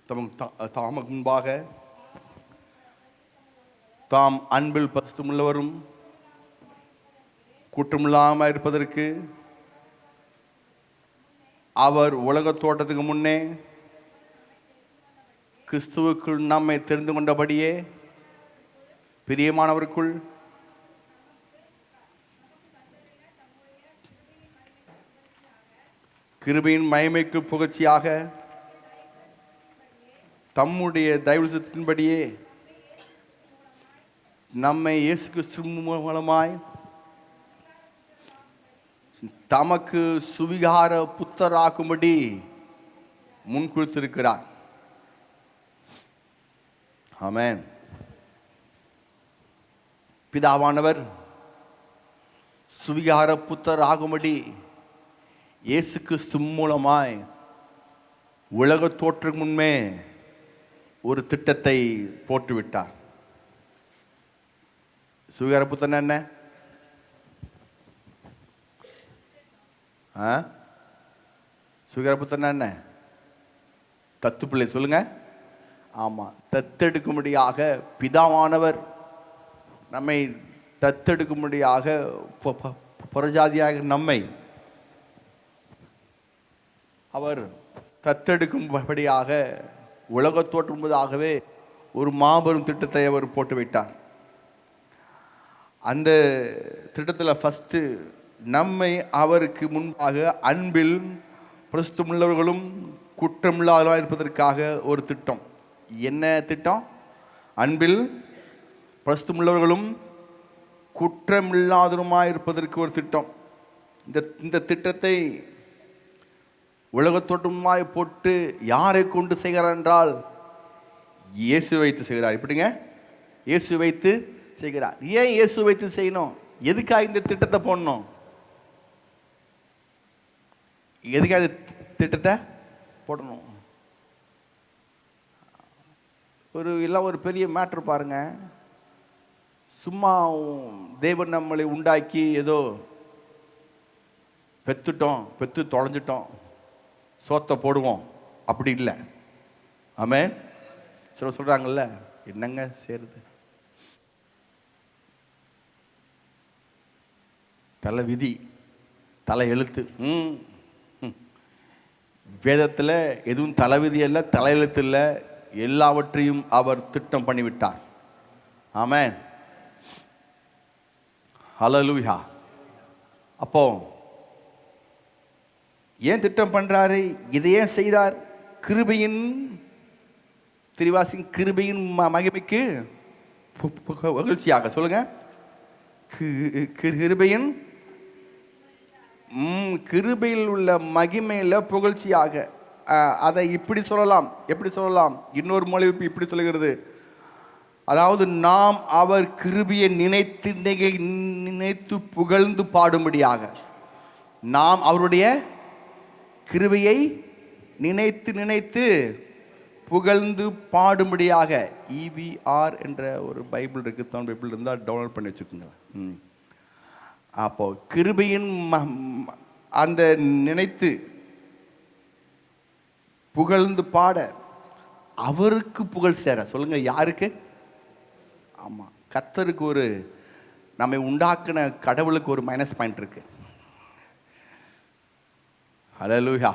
தாமக்கு முன்பாக தாம் அன்பில் பரிசுத்தமுள்ளவரும் குற்றமில்லாமல் இருப்பதற்கு அவர் உலகத் தோட்டத்துக்கு முன்னே கிறிஸ்துவுக்குள் நம்மை தெரிந்து கொண்டபடியே பிரியமானவருக்குள் கிருபையின் மகிமைக்கு புகழ்ச்சியாக தம்முடைய தயவுத்தின்படியே நம்மை இயேசு கிறிஸ்து மூலமாய் தமக்கு சுவிகார புத்தராக்கும்படி முன்குறித்திருக்கிறார். ஆமென். பிதாவானவர் சுவிகார புத்தர் ஆகும்படி இயேசு கிறிஸ்து மூலமாய் உலக தோற்றத்துக்கு முன்பே ஒரு திட்டத்தை போட்டுவிட்டார். சுவிகார புத்தன் என்ன? சுவிகார புத்தன் என்ன? தத்து பிள்ளை சொல்லுங்க. ஆமா, தத்தெடுக்கும்படியாக பிதாவானவர் நம்மை தத்தெடுக்கும்படியாக புறஜாதியாக நம்மை அவர் தத்தெடுக்கும்படியாக உலகத் தோற்றும்பதாகவே ஒரு மாபெரும் திட்டத்தை அவர் போட்டு வைத்தார். அந்த திட்டத்தில் ஃபஸ்ட்டு நம்மை அவருக்கு முன்பாக அன்பில் பிரசுத்தமுள்ளவர்களும் குற்றமில்லாதவர்களாக இருப்பதற்காக ஒரு திட்டம். என்ன திட்டம்? அன்பில் பிரசுத்தமுள்ளவர்களும் குற்றமில்லாதவருமாய் இருப்பதற்கு ஒரு திட்டம். இந்த திட்டத்தை உலகத்தோட்டமாய் போட்டு யாரை கொண்டு செய்கிறார் என்றால் இயேசு வைத்து செய்கிறார். எப்படிங்க? இயேசு வைத்து செய்கிறார். ஏன் இயேசு வைத்து செய்யணும்? எதுக்காக இந்த திட்டத்தை போடணும்? எதுக்காக இந்த திட்டத்தை போடணும்? ஒரு பெரிய மேட்ரு பாருங்க. சும்மா தேவன் நம்மளை உண்டாக்கி ஏதோ பெத்து தொலைஞ்சிட்டோம், சோத்தை போடுவோம், அப்படி இல்லை. ஆமென். சொல்றாங்கல்ல, என்னங்க செய்யறது? தலை விதி, தலை எழுத்து. வேதத்தில் எதுவும் தலைவிதி அல்ல, தலையெழுத்து இல்லை, எல்லாவற்றையும் அவர் திட்டம் பண்ணிவிட்டார். ஆமென். ஹல்லேலூயா. அப்போ ஏன் திட்டம் பண்றாரு? இதை ஏன் செய்தார்? கிருபையின் திரிவாசின் கிருபையின் மகிமைக்கு மகிழ்ச்சியாக. சொல்லுங்க. கிருபையின் கிருபையில் உள்ள மகிமையில புகழ்ச்சியாக. அதை இப்படி சொல்லலாம். எப்படி சொல்லலாம்? இன்னொரு மொழிபெயர்ப்பு இப்படி சொல்லுகிறது. அதாவது நாம் அவர் கிருபையை நினைத்து புகழ்ந்து பாடும்படியாக. நாம் அவருடைய கிருபையை நினைத்து புகழ்ந்து பாடும்படியாக. EVR என்ற ஒரு பைபிள் இருக்குது. தமிழ் பைபிள் இருந்தால் டவுன்லோட் பண்ணி வச்சுக்கோங்க. அப்போ கிருபையின் அந்த நினைத்து புகழ்ந்து பாட, அவருக்கு புகழ் சேர. சொல்லுங்க, யாருக்கு? ஆமாம், கர்த்தருக்கு நம்மை உண்டாக்கின கடவுளுக்கு ஒரு மைனஸ் பாயிண்ட் இருக்கு. ஹல்லேலூயா.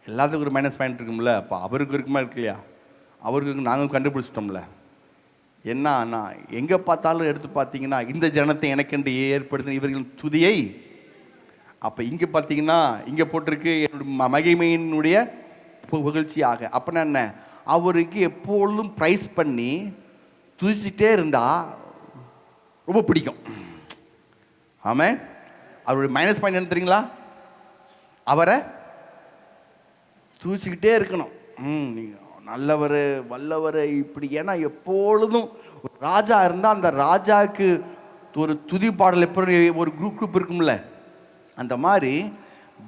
எல்லாத்துக்கும் ஒரு மைனஸ் பாயிண்ட் இருக்கும்ல. அப்போ அவருக்கு இருக்குமா இருக்கு இல்லையா? அவருக்கு நாங்கள் கண்டுபிடிச்சிட்டோம்ல. என்ன, எங்கே பார்த்தாலும் எடுத்து பார்த்தீங்கன்னா இந்த ஜனத்தை எனக்கென்று ஏற்படுத்தின இவர்களின் துதியை. அப்போ இங்கே பார்த்தீங்கன்னா இங்கே போட்டிருக்கு என்னுடைய மகிமையினுடைய புகழ்ச்சியாக. அப்படின்னா என்ன? அவருக்கு எப்பொழுதும் ப்ரைஸ் பண்ணி துதிச்சிட்டே இருந்தா ரொம்ப பிடிக்கும். ஆமென். அவருடைய மைனஸ் பாயிண்ட் என்ன தெரியுங்களா? அவரை துதிச்சுக்கிட்டே இருக்கணும். நல்லவர், வல்லவர், இப்படி. ஏன்னா எப்பொழுதும் ஒரு ராஜா இருந்தால் அந்த ராஜாவுக்கு ஒரு துதி பாடல் எப்படி ஒரு குரூப் இருக்கும்ல, அந்த மாதிரி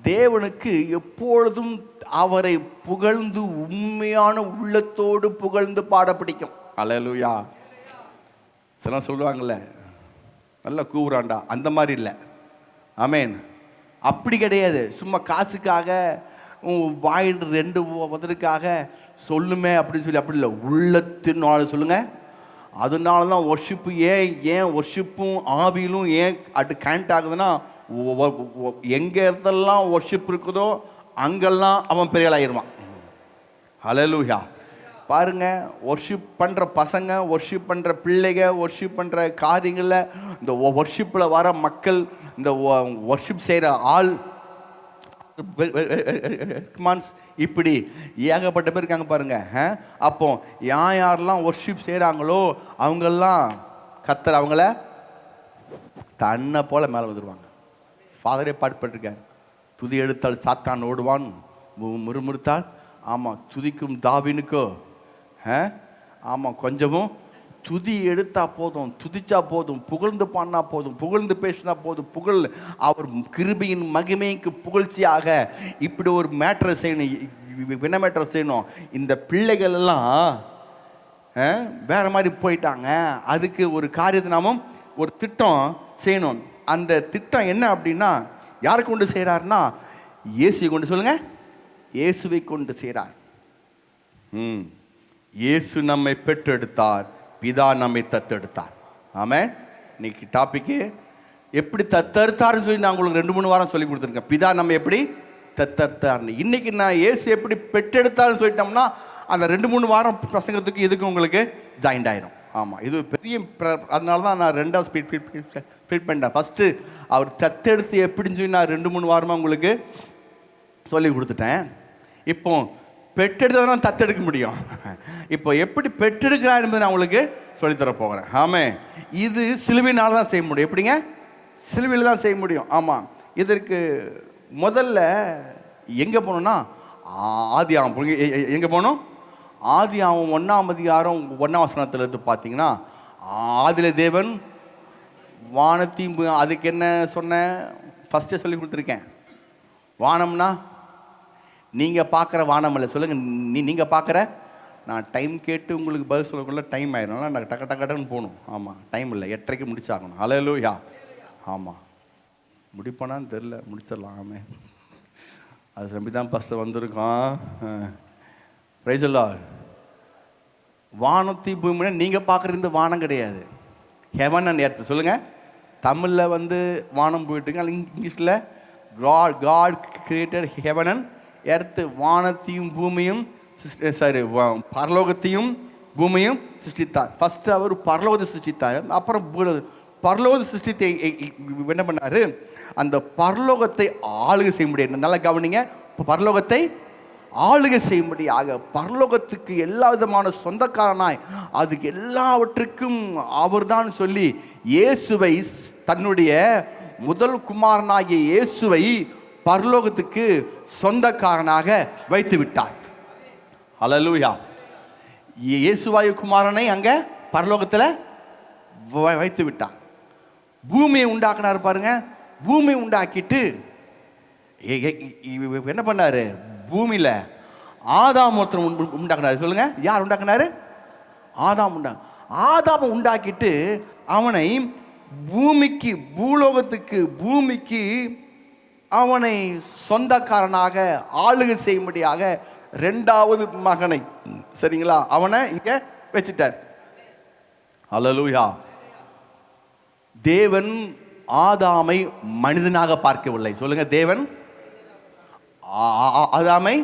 தேவனுக்கு எப்பொழுதும் அவரை புகழ்ந்து உண்மையான உள்ளத்தோடு புகழ்ந்து பாட பிடிக்கும். அல்லேலூயா. சில சொல்லுவாங்கள்ல, நல்லா கூவுறாண்டா, அந்த மாதிரி இல்லை. ஆமென். அப்படி கிடையாது. சும்மா காசுக்காக வாயில் 2 உதடுக்காக சொல்லுமே அப்படின்னு சொல்லி அப்படி இல்லை, உள்ளத்தினால சொல்லுங்க. அதனால தான் ஒர்ஷிப்பு ஏன் ஒர்ஷிப்பும் ஆவியிலும் ஏன் அது கனெக்ட் ஆகுதுன்னா, எங்கே இடத்துலலாம் ஒர்ஷிப் இருக்குதோ அங்கெல்லாம் அவன் பெரிய ஆளாயிருவான். ஹல்லேலூயா. பாருங்க, ஒர்ஷிப் பண்ணுற பசங்க, ஒர்ஷிப் பண்ணுற பிள்ளைங்க, ஒர்ஷிப் பண்ணுற காரியங்களில் இந்த ஒர்ஷிப்பில் வர மக்கள், இந்த ஒர்ஷிப் செய்கிற ஆள் இப்படி ஏகப்பட்ட பேர் இருக்காங்க பாருங்க. அப்போ யாரெல்லாம் ஒர்ஷிப் செய்கிறாங்களோ அவங்கெல்லாம் கர்த்தர் அவங்கள தன்னை போல மேலே வந்துடுவாங்க. ஃபாதரே பாடுபட்டிருக்கார், துதி எடுத்தால் சாத்தான் ஓடுவான், முறுமுறுத்தால் ஆமாம் துதிக்கும் தாவீனுக்கோ ஆமாம் கொஞ்சமும் துதி எடுத்தா போதும், துதிச்சா போதும், புகழ்ந்து பாடினா போதும், புகழ்ந்து பேசினா போதும், புகழ் அவர் கிருபையின் மகிமைக்கு புகழ்ச்சியாக இப்படி ஒரு மேட்டரை செய்யணும், என்ன மேட்டரை செய்யணும். இந்த பிள்ளைகள் எல்லாம் வேற மாதிரி போயிட்டாங்க. அதுக்கு ஒரு காரியத்தை நாமும் ஒரு திட்டம் செய்யணும். அந்த திட்டம் என்ன அப்படின்னா, யாரை கொண்டு செய்கிறாருன்னா இயேசுவை கொண்டு சொல்லுங்க, இயேசுவை கொண்டு செய்கிறார். இயேசு நம்மை பெற்றெடுத்தார், பிதா நம்மை தத்தெடுத்தார். ஆமென். இன்னைக்கு டாபிக்கு எப்படி தத்தெடுத்தார்னு சொல்லி நான் உங்களுக்கு 2-3 வாரம் சொல்லி கொடுத்துருக்கேன். பிதா நம்ம எப்படி தத்தெடுத்தார்னு. இன்னைக்கு நான் இயேசு எப்படி பெற்றெடுத்தார்னு சொல்லிட்டோம்னா அந்த 2-3 வாரம் பிரசங்கத்துக்கு இதுக்கு உங்களுக்கு ஜாயிண்ட் ஆயிரும். ஆமாம், இது பெரிய அதனால தான் நான் 2ஆவது ஸ்பீட் பண்ணிட்டேன். ஃபஸ்ட்டு அவர் தத்தெடுத்து எப்படின்னு சொல்லி நான் 2-3 வாரமாக உங்களுக்கு சொல்லி கொடுத்துட்டேன். இப்போ பெற்றெடுத்ததான் தத்தெடுக்க முடியும். இப்போ எப்படி பெற்றெடுக்கிறார் என்பதை நான் உங்களுக்கு சொல்லித்தர போகிறேன். ஆமாம், இது சிலுவையினால் தான் செய்ய முடியும். எப்படிங்க? சிலுவையில் தான் செய்ய முடியும். ஆமாம், இதற்கு முதல்ல எங்கே போகணுன்னா ஆதியாகமம். எங்கே போகணும்? ஆதியாகமம் 1ஆம் அதிகாரம் 1ஆம் வசனத்தில் இருந்து பார்த்தீங்கன்னா, ஆதியிலே தேவன் வானத்தையும், அதுக்கு என்ன சொன்னேன் ஃபஸ்ட்டே சொல்லி கொடுத்துருக்கேன். வானம்னா நீங்கள் பார்க்குற வானம் இல்லை, சொல்லுங்கள் நீங்கள் பார்க்குற. நான் டைம் கேட்டு உங்களுக்கு பதில் சொல்லக்குள்ள டைம் ஆயிடும், நான் டக்குன்னு போகணும். ஆமாம், டைம் இல்லை, 8:30க்கு முடிச்சாகணும். ஹல்லேலூயா. ஆமாம், முடிப்பானான்னு தெரில, முடிச்சிடலாம். ஆமே, அது நம்பி தான் ஃபஸ்ட்டு வந்திருக்கோம். Praise the Lord. வானத்தை பூமினா நீங்கள் பார்க்குற இந்த வானம் கிடையாது, ஹெவன் அண்ட் எர்த். சொல்லுங்கள், தமிழில் வந்து வானம் போயிட்டுங்க, இங்கிலீஷில் God created heaven and earth. வானத்தையும் பூமியும் பரலோகத்தையும் பூமியும் சிருஷ்டித்தார். ஃபஸ்ட்டு அவர் பரலோகத்தை சிருஷ்டித்தார், அப்புறம் பரலோக சிருஷ்டித்தை என்ன பண்ணார், அந்த பரலோகத்தை ஆளுகை செய்ய முடியாது. நல்லா கவனிங்க, பரலோகத்தை ஆளுகை செய்யும்படியாக பரலோகத்துக்கு எல்லா விதமான சொந்தக்காரனாய் அதுக்கு எல்லாவற்றுக்கும் அவர் தான் சொல்லி இயேசுவை, தன்னுடைய முதல் குமாரனாகிய இயேசுவை பரலோகத்துக்கு சொந்தக்காரனாக வைத்து விட்டார். ஹல்லேலூயா. இயேசுவாயு குமாரனை அங்கே பரலோகத்தில் வைத்து விட்டார். பூமியை உண்டாக்குனார் பாருங்க. பூமியை உண்டாக்கிட்டு என்ன பண்ணாரு, பூமியில் ஆதாம் ஒருத்தர் உண்டாக்குனாரு. சொல்லுங்க, யார் உண்டாக்குனாரு? ஆதாம் ஆதாமை உண்டாக்கிட்டு அவனை பூமிக்கு, பூலோகத்துக்கு, பூமிக்கு அவனை சொந்தக்காரனாக ஆளுகை செய்யும்படியாக 2வது மகனை, சரிங்களா, அவனை இங்கே வச்சுட்டார். ஹல்லேலூயா. தேவன் ஆதாமை மனிதனாக பார்க்கவில்லை. சொல்லுங்க, தேவன் ஆதாமை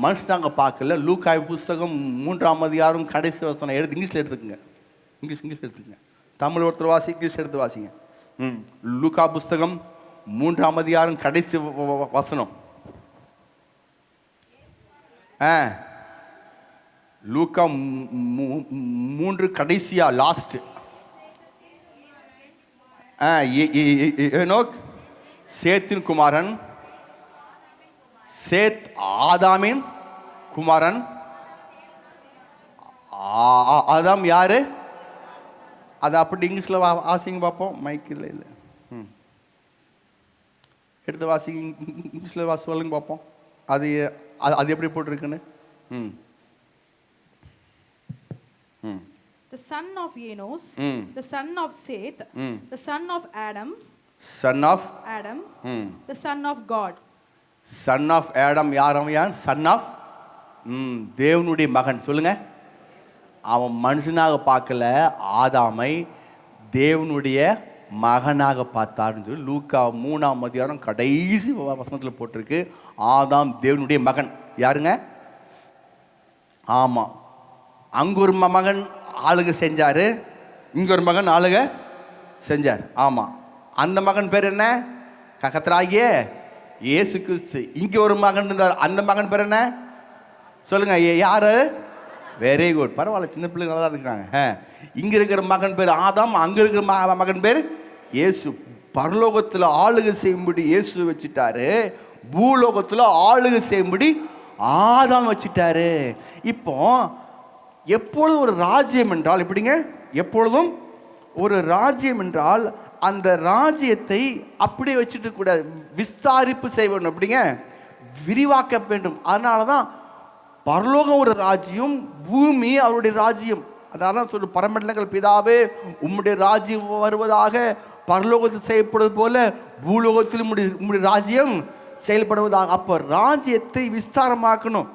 மனுஷனாக பார்க்கல. லூக்கா புஸ்தகம் 3ஆம் அதிகாரம் கடைசி வசனம் எடுத்து இங்கிலீஷில் எடுத்துக்கங்க. இங்கிலீஷ் எடுத்துக்கங்க. தமிழ் ஒருத்தர் வாசி, இங்கிலீஷ் எடுத்து வாசிங்க. லூக்கா புஸ்தகம் 3ஆம் அதிகாரம் கடைசி வசனம். லூக்கா 3 கடைசியா, லாஸ்ட். ஏனோக் சேத்தின் குமாரன், சேத் ஆதாமின் குமாரன். ஆதாம் யாரு? அதை அப்படி இங்கிலீஷில் வாசிங்க பார்ப்போம். மைக்கில் இல்லை, எடுத்து வாசிங்க, இங்கிலீஷில் வாசி சொல்லுங்க பார்ப்போம். அது அது எப்படி போட்டிருக்குன்னு. The son of Enos, the son of Seth, the son of Adam, son of the son of God. Son of Adam யார் அவன்? சன் ஆஃப் தேவனுடைய மகன். சொல்லுங்க. அவன் மனுஷனாக பார்க்கல, ஆதாமை தேவனுடைய மகனாக பார்த்தாருன்னு சொல்லி லூக்கா 3ஆம் அதிகாரம் கடைசி வசனத்தில் போட்டிருக்கு. ஆதாம் தேவனுடைய மகன். யாருங்க? ஆமாம். அங்கே ஒரு மகன் ஆளுகை செஞ்சார், இங்கே ஒரு மகன் ஆளுகை செஞ்சார். ஆமாம். அந்த மகன் பேர் என்ன? கர்த்தராகிய இயேசு கிறிஸ்து. இங்கே ஒரு மகன் இருந்தார், அந்த மகன் பேர் என்ன? சொல்லுங்க. யாரு? வெரி குட், பரவாயில்ல, சின்ன பிள்ளைங்க நல்லா தான் இருக்காங்க. இங்கே இருக்கிற மகன் பேர் ஆதாம், அங்கே இருக்கிற மகன் பேர் இயேசு. பரலோகத்தில் ஆளுகை செய்யும்படி இயேசு வச்சுட்டாரு, பூலோகத்தில் ஆளுகை செய்யும்படி ஆதாம் வச்சுட்டாரு. இப்போ எப்பொழுதும் ஒரு ராஜ்யம் என்றால் எப்படிங்க? எப்பொழுதும் ஒரு ராஜ்யம் என்றால் அந்த ராஜ்யத்தை அப்படியே வச்சுட்டு கூடாது, விஸ்தாரிப்பு செய்ய வேண்டும். எப்படிங்க? விரிவாக்க வேண்டும். அதனால தான் பரலோகம் ஒரு ராஜ்யம், பூமி அவருடைய ராஜ்யம். அதனால தான் சொல்லு, பரமண்டலங்கள் பிதாவே உம்முடைய ராஜ்யம் வருவதாக, பரலோகத்தில் செய்யப்படுவது போல பூலோகத்தில் உம்முடைய ராஜ்யம் செயல்படுவதாக. அப்போ ராஜ்யத்தை விஸ்தாரமாக்கணும்.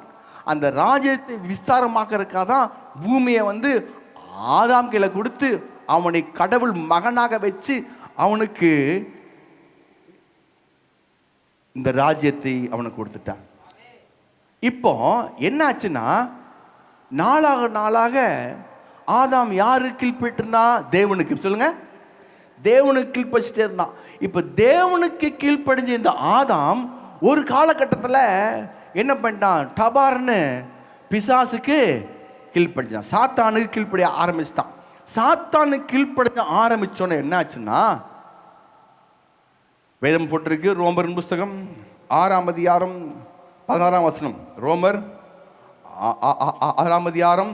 அந்த ராஜ்யத்தை விஸ்தாரமாக்கிறதுக்காக தான் பூமியை ஆதாம் கையில் கொடுத்து அவனை கடவுள் மகனாக வச்சு அவனுக்கு இந்த ராஜ்யத்தை அவனுக்கு கொடுத்துட்டான். இப்போ என்னாச்சுன்னா, நாளாக நாளாக ஆதாம் யாரு கீழ்பட்டு இருந்தான்? தேவனுக்கு. சொல்லுங்க. தேவனுக்கு கீழ்ப்படிச்சுட்டே இருந்தான். இப்போ தேவனுக்கு கீழ்ப்படிஞ்ச இந்த ஆதாம் ஒரு காலகட்டத்தில் என்ன பண்ணிட்டான்? டபார்னு பிசாசுக்கு கீழ்ப்படிச்சான், சாத்தானுக்கு கீழ்ப்படிய ஆரம்பிச்சிட்டான். சாத்தானுக்கு கீழ்ப்படிஞ்ச ஆரம்பிச்சோன்னு என்ன ஆச்சுன்னா, வேதம் போட்டிருக்கு, ரோமர் புஸ்தகம் 6ஆம் அதிகாரம் 16ஆம் வசனம். ரோமர் 6ஆம் அதிகாரம்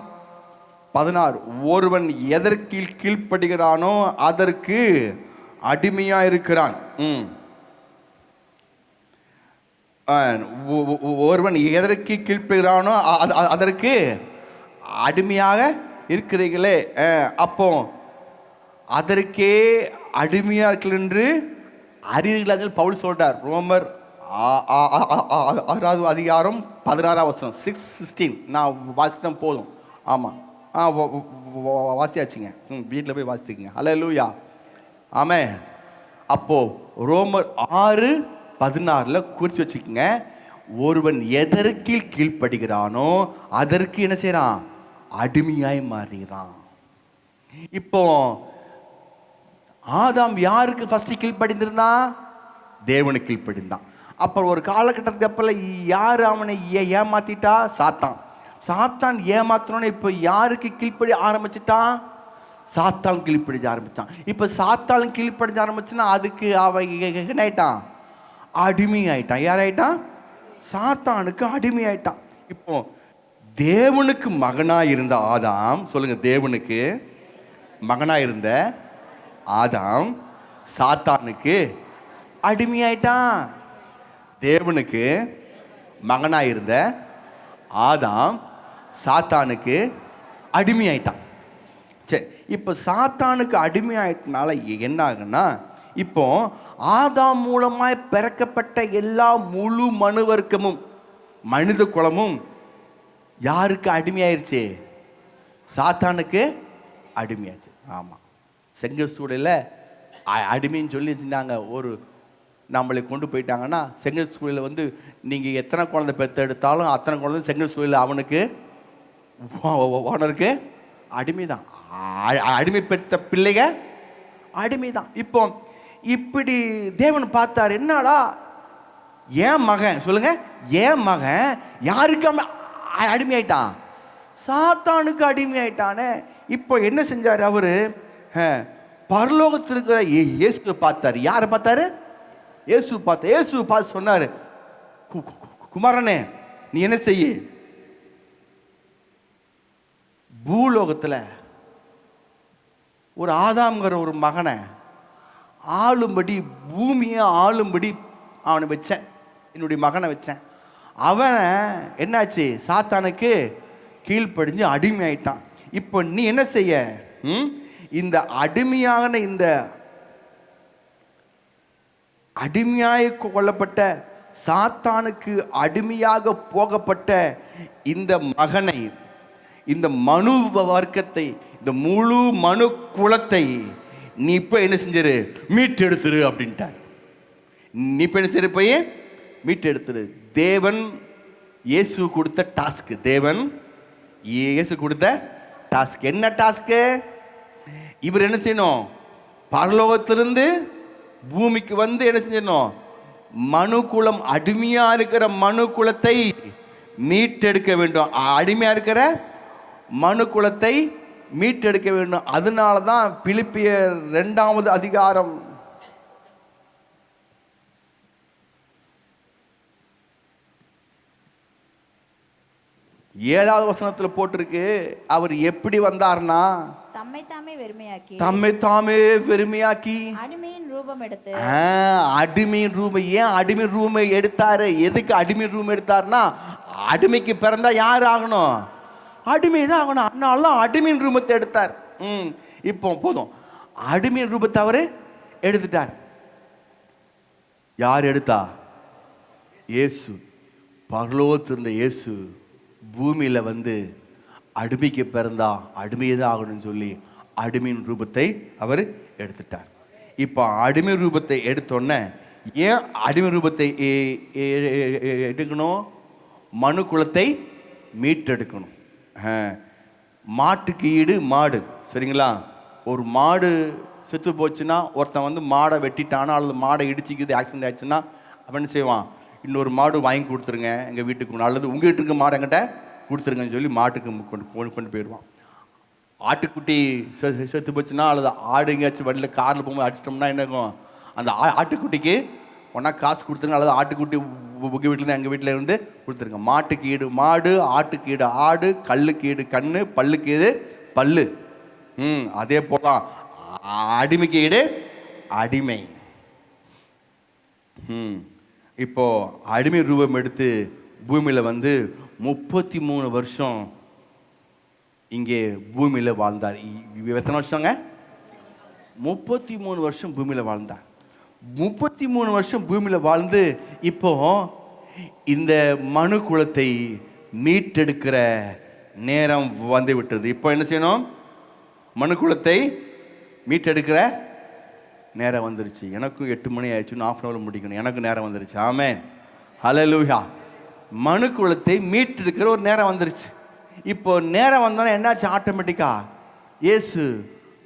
16. ஒருவன் எதற்கு கீழ்ப்படுகிறானோ அதற்கு அடிமையா இருக்கிறான். ஒருவன் எதற்கு கீழ்ப்படுகிறானோ அதற்கு அடிமையாக இருக்கிறீர்களே. அப்போ அதற்கே அடிமையா இருக்கல என்று அறிவீர்கள் பவுல் சொல்றார். ரோமர் 6ஆம் அதிகாரம் 16ஆம் வசனம் 6:16. நான் வாசித்தேன் போதும். ஆமாம், வாசியாச்சுங்க. வீட்டில் போய் வாசித்துக்குங்க. ஹல்லேலூயா, ஆமென். அப்போது ரோமர் 6:16 குறித்து வச்சுக்கோங்க. ஒருவன் எதற்கு கீழ்ப்படுகிறானோ அதற்கு என்ன செய்கிறான்? அடிமையாய் மாறுகிறான். இப்போ ஆதாம் யாருக்கு ஃபர்ஸ்ட் கீழ்ப்படிந்திருந்தான்? தேவனுக்கு கீழ்ப்படிந்தான். அப்புறம் ஒரு காலகட்டத்துக்கு அப்புறம் யார் அவனை ஏமாத்திட்டா? சாத்தான். சாத்தான் ஏமாத்தணும்னு இப்போ யாருக்கு கீழ்ப்படி ஆரம்பிச்சிட்டான்? சாத்தான் கீழ்ப்படிஞ்ச ஆரம்பிச்சான். இப்போ சாத்தான் கீழ்ப்படிஞ்ச ஆரம்பிச்சுன்னா அதுக்கு அவன் என்ன ஆயிட்டான்? அடிமை ஆயிட்டான். யாராயிட்டான்? சாத்தானுக்கு அடிமை ஆயிட்டான். இப்போ தேவனுக்கு மகனாக இருந்த ஆதாம், சொல்லுங்க, தேவனுக்கு மகனாக இருந்த ஆதாம் சாத்தானுக்கு அடிமையாயிட்டான். தேவனுக்கு மகனாக இருந்த ஆதாம் சாத்தானுக்கு அடிமையாயிட்டான். சரி, இப்போ சாத்தானுக்கு அடிமையாயிட்டனால என்ன ஆகுன்னா, இப்போ ஆதாம் மூலமாய் பிறக்கப்பட்ட எல்லா முழு மனுவர்க்கமும் மனித குலமும் யாருக்கு அடிமையாயிருச்சு? சாத்தானுக்கு அடிமையாச்சு. ஆமாம், செங்கல் சூளையில் அடிமைன்னு சொல்லி வச்சுருந்தாங்க. ஒரு நம்மளை கொண்டு போயிட்டாங்கன்னா செங்கல் சூழலில் நீங்கள் எத்தனை குழந்தை பெற்று எடுத்தாலும் அத்தனை குழந்தை செங்கல் சூழலில் அவனுக்கு ஓனருக்கு அடிமை தான். அடிமை பெற்ற பிள்ளைக அடிமை தான். இப்போ இப்படி தேவன் பார்த்தார், என்னடா ஏன் மகன், சொல்லுங்க, ஏன் மகன் யாருக்கு அடிமையாயிட்டான்? சாத்தானுக்கு அடிமையாயிட்டானே. இப்போ என்ன செஞ்சார் அவரு? பரலோகத்தில் இருக்கிற இயேசு பார்த்தார். யாரை பார்த்தாரு? இயேசு பார்த்த. இயேசு பார்த்து சொன்னார், குமாரனே நீ என்ன செய்ய, பூலோகத்தில் ஒரு ஆதாம்ங்கிற ஒரு மகனை ஆளும்படி, பூமியை ஆளும்படி அவனை வச்சேன், என்னுடைய மகனை வச்சேன். அவனை என்னாச்சு? சாத்தானுக்கு கீழ்ப்படிஞ்சு அடிமையாயிட்டான். இப்போ நீ என்ன செய்ய? இந்த அடிமையான, இந்த அடிமையாய் கொள்ளப்பட்ட சாத்தானுக்கு அடிமையாக போகப்பட்ட இந்த மகனை, இந்த மனு வர்க்கத்தை, இந்த முழு மனு குலத்தை நீ இப்போ என்ன செஞ்சிரு, மீட்டெடுத்துரு அப்படின்ட்டார். நீ இப்போ என்ன செய்ய, போய் மீட்டெடுத்துரு. தேவன் இயேசு கொடுத்த டாஸ்க், தேவன் இயேசு கொடுத்த டாஸ்க். என்ன டாஸ்க்கு? இவர் என்ன செய்யணும், பரலோகத்திலிருந்து பூமிக்கு வந்து என்ன செஞ்சிடணும், மனு குலம், அடிமையா இருக்கிற மனு குலத்தை மீட்டெடுக்க வேண்டும். அடிமையா இருக்கிற மனு குலத்தை மீட்டெடுக்க வேண்டும். அதனால தான் பிலிப்பியர் 2வது அதிகாரம் 7வது வசனத்தில் போட்டிருக்கு. அவர் எப்படி வந்தார்னா, தம்மை தாமே வெறுமையாக்கி அடிமையின் ரூபம் எடுத்து. அடிமையின் ரூபம். ஏன் அடிமையின் ரூபம் எடுத்தாரு? எதுக்கு அடிமையின் ரூபம் எடுத்தாருன்னா, அடிமைக்கு பிறந்தா யார் ஆகணும், அடிமை தான் ஆகணும். அதனால தான் அடிமையின் ரூபத்தை எடுத்தார். இப்போ போதும், அடிமையின் ரூபத்தை அவரு எடுத்துட்டார். யார் எடுத்தா? இயேசு. பரலோகத்திருந்த இயேசு பூமியில வந்து அடிமைக்கு பிறந்தா அடிமையே தான் ஆகணும்னு சொல்லி அடிமையின் ரூபத்தை அவர் எடுத்துட்டார். இப்போ அடிமை ரூபத்தை எடுத்தோன்னே, ஏன் அடிமை ரூபத்தை எடுக்கணும்? மனு குலத்தை மீட்டெடுக்கணும். மாட்டுக்கு ஈடு மாடு, சரிங்களா? ஒரு மாடு செத்து போச்சுன்னா, ஒருத்தன் வந்து மாடை வெட்டிட்டானா அல்லது மாடை இடிச்சிக்குது, ஆக்சிடென்ட் ஆயிடுச்சுன்னா அவன் என்ன செய்வான், இன்னொரு மாடு வாங்கி கொடுத்துருங்க எங்கள் வீட்டுக்கு, அல்லது உங்கள் வீட்டுக்கு மாடு என்கிட்ட கொடுத்துருங்கன்னு சொல்லி மாட்டுக்கு கொண்டு போயிடுவான். ஆட்டுக்குட்டி செத்து போச்சுன்னா அல்லது ஆடு எங்கேயாச்சும் வண்டியில் காரில் போகும்போது அடிச்சிட்டோம்னா என்னக்கும், அந்த ஆட்டுக்குட்டிக்கு ஒன்றா காசு கொடுத்துருங்க, அல்லது ஆட்டுக்குட்டி உங்கள் வீட்டிலேருந்து எங்கள் வீட்டில் இருந்து கொடுத்துருங்க. மாட்டுக்கு ஈடு மாடு, ஆட்டுக்கு ஈடு ஆடு, கல்லுக்கு ஈடு கண்ணு, பல்லுக்கு ஈடு பல்லு. அதே போலாம் அடிமைக்கு ஈடு அடிமை. இப்போ அடிமை ரூபம் எடுத்து பூமியில் வந்து 33 வருஷம் இங்கே பூமியில் வாழ்ந்தார். எத்தனை வருஷங்க? 33 வருஷம் பூமியில் வாழ்ந்தார். 33 வருஷம் பூமியில் வாழ்ந்து இப்போ இந்த மனு குலத்தை மீட்டெடுக்கிற நேரம் வந்து விட்டது. இப்போ என்ன செய்யணும்? மனு குலத்தை மீட்டெடுக்கிற நேரம் வந்துருச்சு. எனக்கும் 8 மணி ஆயிடுச்சு, 1/2 hour முடிக்கணும். எனக்கு நேரம் வந்துருச்சு. ஆமென், ஹல்லேலூயா. மனு குலத்தை மீட்டெடுக்கிற ஒரு நேரம் வந்துருச்சு. இப்போ நேரம் வந்தோன்னா என்னாச்சு? ஆட்டோமேட்டிக்காக இயேசு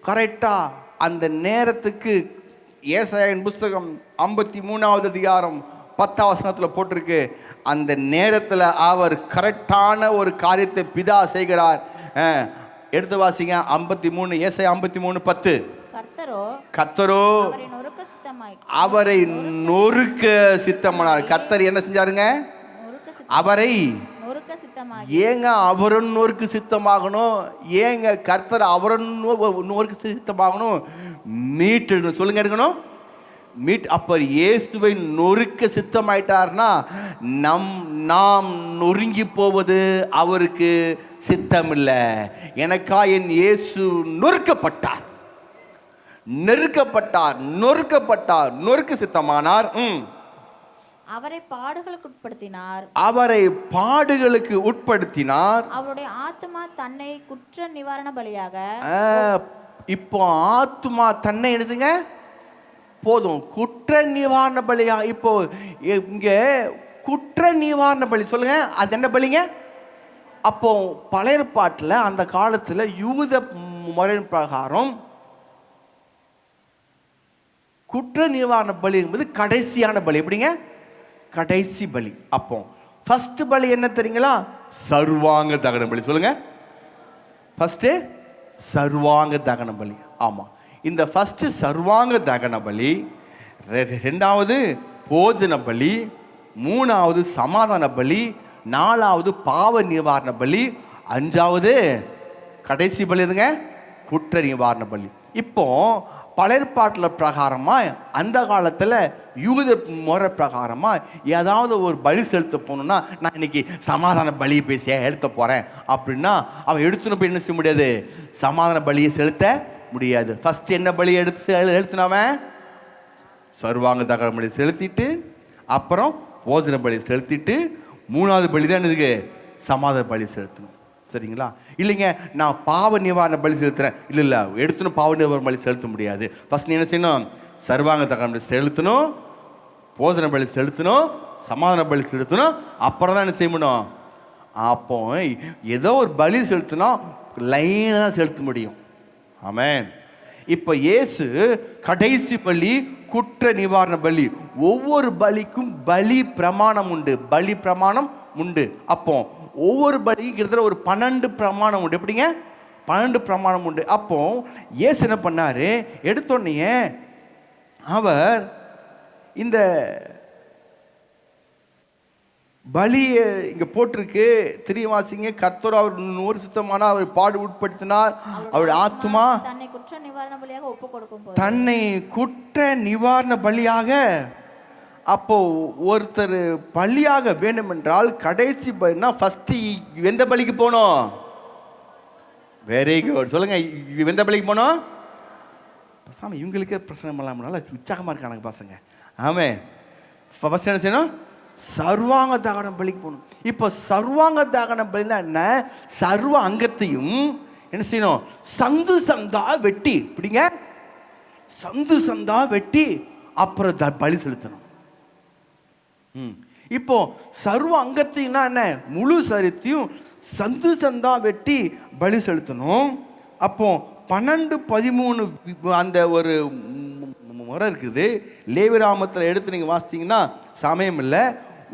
கரெக்டாக அந்த நேரத்துக்கு, ஏசாயாவின் புஸ்தகம் 53வது அதிகாரம் 10வது வசனத்தில் போட்டிருக்கு, அந்த நேரத்தில் அவர் கரெக்டான ஒரு காரியத்தை பிதா செய்கிறார். எடுத்து வாசிங்க 53, ஏசாயா 53:10. கர்த்தரோ அவரை நொறுக்க சித்தமானார். கர்த்தர் என்ன செஞ்சாருங்க? அவரை. ஏங்க அவரன் நொறுக்கு சித்தமாகணும்? ஏங்க கர்த்தர் அவரன் நொறுக்கு சித்தமாகணும்? மீட்டு சொல்லுங்க, எடுக்கணும் மீட். அப்ப இயேசுவை நொறுக்க சித்தமாயிட்டார்னா நாம் நொறுங்கி போவது அவருக்கு சித்தம் இல்லை. எனக்கா என் இயேசு நொறுக்கப்பட்டார், நெருக்கப்பட்டார், நொறுக்கப்பட்டார், நொறுக்கு சித்தமானார். அவரை பாடுகளுக்கு உட்படுத்தினார், அவரை பாடுகளுக்கு உட்படுத்தினார். அவருடைய ஆத்மா தன்னை குற்ற நிவாரண பலியாக. இப்போ ஆத்மா தன்னை எடுத்துங்க போதும், குற்ற நிவாரண பலியா. இப்போ இங்க குற்ற நிவாரண பலி சொல்லுங்க, அது என்ன பலிங்க? அப்போ பழைய ஏற்பாட்டில் அந்த காலத்தில் யூத முறையின் பிரகாரம் குற்ற நிவாரண பலி என்பது கடைசியான பலி. எப்படிங்க? கடைசி பலி. அப்போ ஃபர்ஸ்ட் பலி என்ன தெரியுங்களா? சர்வாங்க தகன பலி. சொல்லுங்க, ஃபர்ஸ்ட் சர்வாங்க தகன பலி. ஆமா, இந்த ஃபர்ஸ்ட் சர்வாங்க தகன பலி, 2வது போஜன பலி, 3வது சமாதான பலி, 4வது பாவ நிவாரண பலி, 5வது கடைசி பலி எதுங்க? குற்ற நிவாரண பலி. இப்போ பழையற்பாட்டில் பிரகாரமாக அந்த காலத்தில் யூத முறை பிரகாரமாக ஏதாவது ஒரு பலி செலுத்த போகணுன்னா, நான் இன்னைக்கு சமாதான பலியை போய் செலுத்த போகிறேன் அப்படின்னா அவன் எடுத்துன்னு போய் என்ன செய்ய முடியாது? சமாதான பலியை செலுத்த முடியாது. ஃபர்ஸ்ட் என்ன பலி எடுத்துனவன்? சர்வாங்க தகன பலி செலுத்திட்டு அப்புறம் போஜன பலி செலுத்திட்டு 3வது பலி தான் இதுக்கு சமாதான பலி செலுத்தணும். சரிங்களா? இல்லைங்க நான் பாவ நிவாரண பலி செலுத்துறேன், இல்லை எடுத்துணும் பாவ நிவாரண பலி செலுத்த முடியாது. ஃபர்ஸ்ட் நீ என்ன செய்யணும்? சர்வாங்க தகன பலி செலுத்தணும், போஜன பலி செலுத்தணும், சமாதான பலி செலுத்தணும், அப்புறம் தான் என்ன செய்யணும்? அப்போ ஏதோ ஒரு பலி செலுத்தினா லைனாக தான் செலுத்த முடியும். ஆமென். இப்போ இயேசு கடைசி பலி குற்ற நிவாரண பலி. ஒவ்வொரு பலிக்கும் பலி பிரமாணம் உண்டு, பலி பிரமாணம் உண்டு. அப்போ ஒவ்வொரு பலிக்கும் கிட்டத்தட்ட ஒரு 12 பிரமாணம் உண்டு. எப்படிங்க? 12 பிரமாணம் உண்டு. அப்போ இயேசு என்ன பண்ணாரு? எடுத்தோடனே அவர் இந்த பலியை இங்க போட்டிருக்கு, திரியவாசிங்க. கர்த்தர் அவர் 100 சுத்தமான அவர் பாடு உட்படுத்தினார், அவருடைய ஆத்துமா தன்னை குற்ற நிவாரண பலியாக ஒப்பு கொடுக்கும் போது, தன்னை குற்ற நிவாரண பலியாக. அப்போ ஒருத்தர் பலியாக வேண்டும் என்றால் கடைசி பலினா ஃபர்ஸ்ட் எந்த பலிக்கு போனோம்? வெரி குட், சொல்லுங்க. எந்த பலிக்கு போனோம்? சாமி இவங்களுக்கே பிரச்சனை இல்லாமனால உற்சாகமா இருக்காங்க பசங்க. ஆமே. ஃபர்ஸ்ட் என்ன செய்யணும்? சர்வாங்க தகன பலிக்கு போகணும். இப்போ சர்வாங்க தகன பலினா என்ன? சர்வ அங்கத்தையும் என்ன செய்யணும்? சந்து சந்தா வெட்டி, இப்படிங்க சந்து சந்தா வெட்டி அப்புறம் பலி செலுத்தணும். இப்போ சர்வ அங்கத்தையும் என்ன? முழு சரீரத்தையும் சந்து சந்தா வெட்டி பலி செலுத்தணும். அப்போ 12, 13 அந்த ஒரு முறை இருக்குது. லேவியராகமத்தில் எடுத்து நீங்கள் வாசித்தீங்கன்னா சமயம் இல்லை,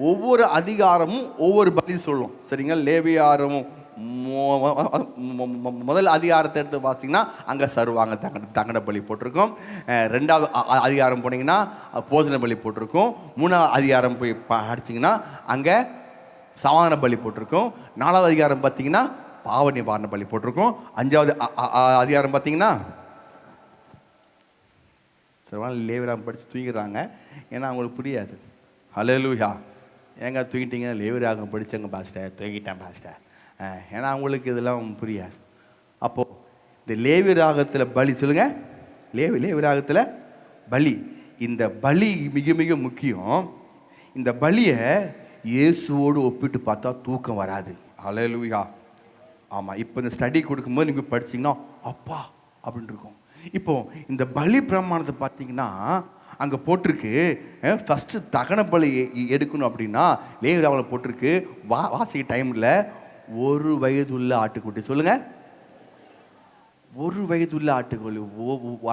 ஒவ்வொரு அதிகாரமும் ஒவ்வொரு பலி சொல்லும். சரிங்களா? லேவியாரமும் முதல் அதிகாரத்தை எடுத்து பார்த்தீங்கன்னா அங்கே சர்வாங்க தகன பலி போட்டிருக்கோம். 2வது அதிகாரம் போனீங்கன்னா போஜன பலி போட்டிருக்கோம். 3வது அதிகாரம் போய் படிச்சிங்கன்னா அங்கே சமாதான பலி போட்டிருக்கோம். 4வது அதிகாரம் பார்த்தீங்கன்னா பாவ நிவாரண பலி போட்டிருக்கோம். 5வது அதிகாரம் பார்த்தீங்கன்னா லேவியராகம் படித்து தூங்கிடுறாங்க, ஏன்னா அவங்களுக்கு புரியாது. ஹல்லேலூயா. ஏங்க தூங்கிட்டீங்கன்னா லேவியராகம் படித்தங்க பாஸ்டர், தூங்கிட்டேன் பாஸ்டர், ஏன்னா அவங்களுக்கு இதெல்லாம் புரியாது. அப்போது இந்த லேவியராகத்தில் பலி, சொல்லுங்கள், லேவியராகத்தில் பலி, இந்த பலி மிக மிக முக்கியம். இந்த பலியை இயேசுவோடு ஒப்பிட்டு பார்த்தா தூக்கம் வராது. ஹல்லேலூயா. ஆமாம். இப்போ இந்த ஸ்டடி கொடுக்கும்போது நீங்கள் படிச்சிங்கன்னா அப்பா அப்படின்னு இருக்கும். இப்போ இந்த பலி பிரமாணத்தை பார்த்தீங்கன்னா அங்கே போட்டிருக்கு, ஃபஸ்ட்டு தகன பலி எடுக்கணும் அப்படின்னா லேவியராகத்தில் போட்டிருக்கு. வாசிக்க டைமில் 1 வயதுள்ள ஆட்டுக்குட்டி, சொல்லுங்கள், 1 வயதுள்ள ஆட்டுக்குட்டி.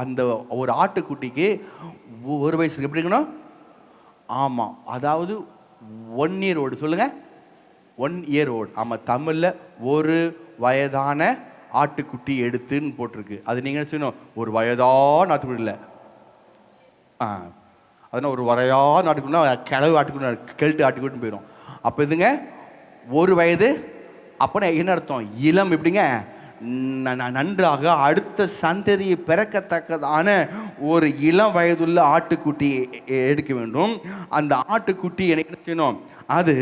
அந்த ஒரு ஆட்டுக்குட்டிக்கு 1 வயசுக்கு எப்படி இருக்கணும்? ஆமாம், அதாவது 1 இயர் ஓல்டு, சொல்லுங்கள், 1 இயர் ஓல்டு. ஆமாம், தமிழில் 1 வயதான ஆட்டுக்குட்டி எடுத்துன்னு போட்டிருக்கு. அது நீங்கள் செய்யணும், ஒரு வயதான ஆட்டுக்குட்டி இல்லை, அதனால் ஒரு வரையான ஆட்டுக்குட்டினா கிளவு ஆட்டுக்குட்டி, கெல்ட்டு ஆட்டுக்குட்டின்னு போயிடும். அப்போ இதுங்க 1 வயது. அப்போனா என்ன அர்த்தம்? இளம், எப்படிங்க, நன்றாக அடுத்த சந்ததியை பிறக்கத்தக்கதான ஒரு இளம் வயதுள்ள ஆட்டுக்குட்டி எடுக்க வேண்டும். அந்த ஆட்டுக்குட்டி என்ன செய்யணும்? அது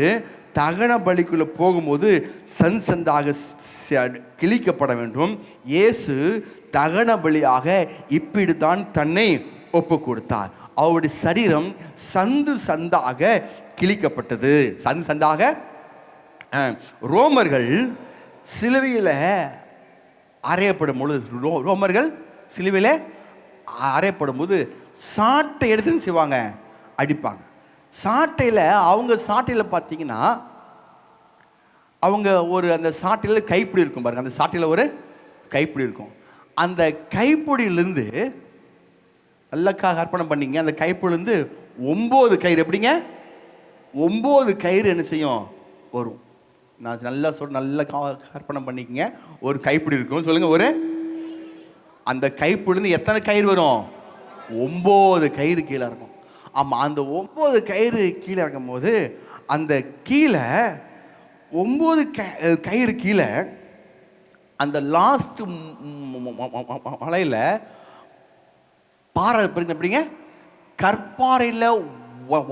தகன பலிக்குள்ளே போகும்போது சந்தாக கிழிக்கப்பட வேண்டும். இயேசு தகன பலியாக இப்படி தான் தன்னை ஒப்பு கொடுத்தார். அவருடைய சரீரம் சந்து சந்தாக கிழிக்கப்பட்டது. சந்து சந்தாக. ரோமர்கள் சிலுவையில் அறையப்படும் பொழுது, ரோமர்கள் சிலுவையில் அறையப்படும் போது சாட்டை எடுத்துன்னு செய்வாங்க, அடிப்பாங்க. சாட்டையில் அவங்க சாட்டையில் பார்த்தீங்கன்னா அவங்க ஒரு அந்த சாட்டையில் கைப்பிடி இருக்கும் பாருங்க, அந்த சாட்டையில் ஒரு கைப்பிடி இருக்கும். அந்த கைப்பிடியிலேருந்து நல்லா கற்பனை பண்ணிங்க, அந்த கைப்பிடிலேருந்து 9 கயிறு, எப்படிங்க 9 கயிறு என்ன செய்யும்? வரும். நான் நல்லா நல்லா கற்பனை பண்ணிக்கங்க. ஒரு கைப்பிடி இருக்கும், சொல்லுங்கள், ஒரு அந்த கைப்பிடிலேருந்து எத்தனை கயிறு வரும்? 9 கயிறு கீழே இருக்கும். ஆமாம், அந்த 9 கயிறு கீழே இறக்கும் போது அந்த கீழே 9 கயிறு கீழே அந்த லாஸ்ட் மலையில் பாறை எப்படிங்க, கற்பாறையில்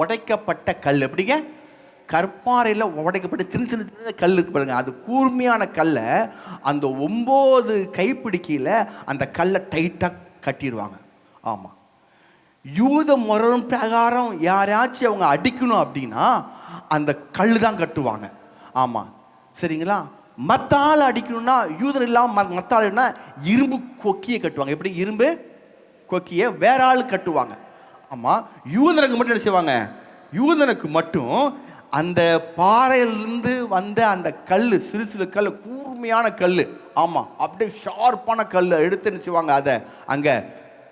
உடைக்கப்பட்ட கல், எப்படிங்க, கற்பாறையில் உடைக்கப்பட்ட சின்ன சின்ன சின்ன கல் இருக்கு பாருங்க, அது கூர்மையான கல்லை அந்த 9 கைப்பிடிக்கையில் அந்த கல்லை டைட்டாக கட்டிடுவாங்க. ஆமாம், யூத முறை பிரகாரம் யாராச்சும் அவங்க அடிக்கணும் அப்படின்னா அந்த கல் தான் கட்டுவாங்க. ஆமாம், சரிங்களா? மற்ற ஆள் அடிக்கணும்னா யூதர் இல்லாமல் மற்ற ஆளுன்னா இரும்பு கொக்கியை கட்டுவாங்க. எப்படி? இரும்பு கொக்கியை வேற ஆள் கட்டுவாங்க. ஆமாம், யூதனுக்கு மட்டும் என்ன செய்வாங்க? யூதனுக்கு மட்டும் அந்த பாறையிலிருந்து வந்த அந்த கல், சிறு சிறு கல், கூர்மையான கல், ஆமாம், அப்படியே ஷார்ப்பான கல் எடுத்து என்ன செய்வாங்க? அதை அங்கே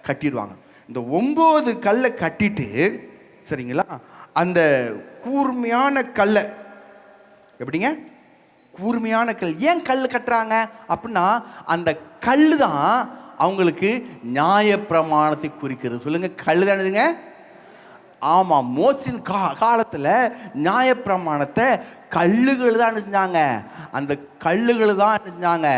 கட்டிடுவாங்க. இந்த 9 கல்லை கட்டிட்டு, சரிங்களா, அந்த கூர்மையான கல்லை, எப்படிங்க? கூர்மையான கல். ஏன் கல் கட்டுறாங்க அப்படின்னா அந்த கல் தான் அவங்களுக்கு நியாயப்பிரமாணத்தை குறிக்கிறது. சொல்லுங்க, கல் தானதுங்க? ஆமாம், மோசின் காலத்தில் நியாயப்பிரமாணத்தை கல்லுகள் தான் செஞ்சாங்க. அந்த கல்லுகள் தான் செஞ்சாங்க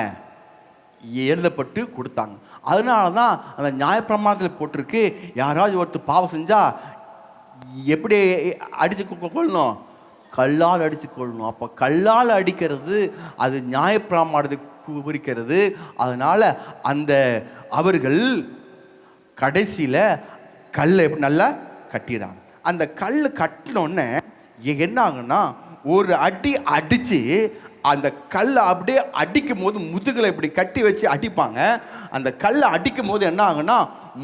எழுதப்பட்டு கொடுத்தாங்க. அதனால தான் அந்த நியாயப்பிரமாணத்தில் போட்டிருக்கு, யாராவது ஒருத்தர் பாவம் செஞ்சால் எப்படி அடித்து கொள்ளணும்? கல்லால் அடித்து கொள்ளணும். அப்போ கல்லால் அடிக்கிறது அது நியாயப்பிரமாணத்தை குறிக்கிறது. அதனால் அந்த அவர்கள் கடைசியில் கல்லை எப்படி நல்லா கட்டிடுறாங்க. அந்த கல் கட்டினோடனே என்ன ஆகுன்னா, ஒரு அடி அடித்து அந்த கல்லை அப்படியே அடிக்கும் போது முதுகில் இப்படி கட்டி வச்சு அடிப்பாங்க. அந்த கல்லை அடிக்கும் போது என்ன ஆகுன்னா,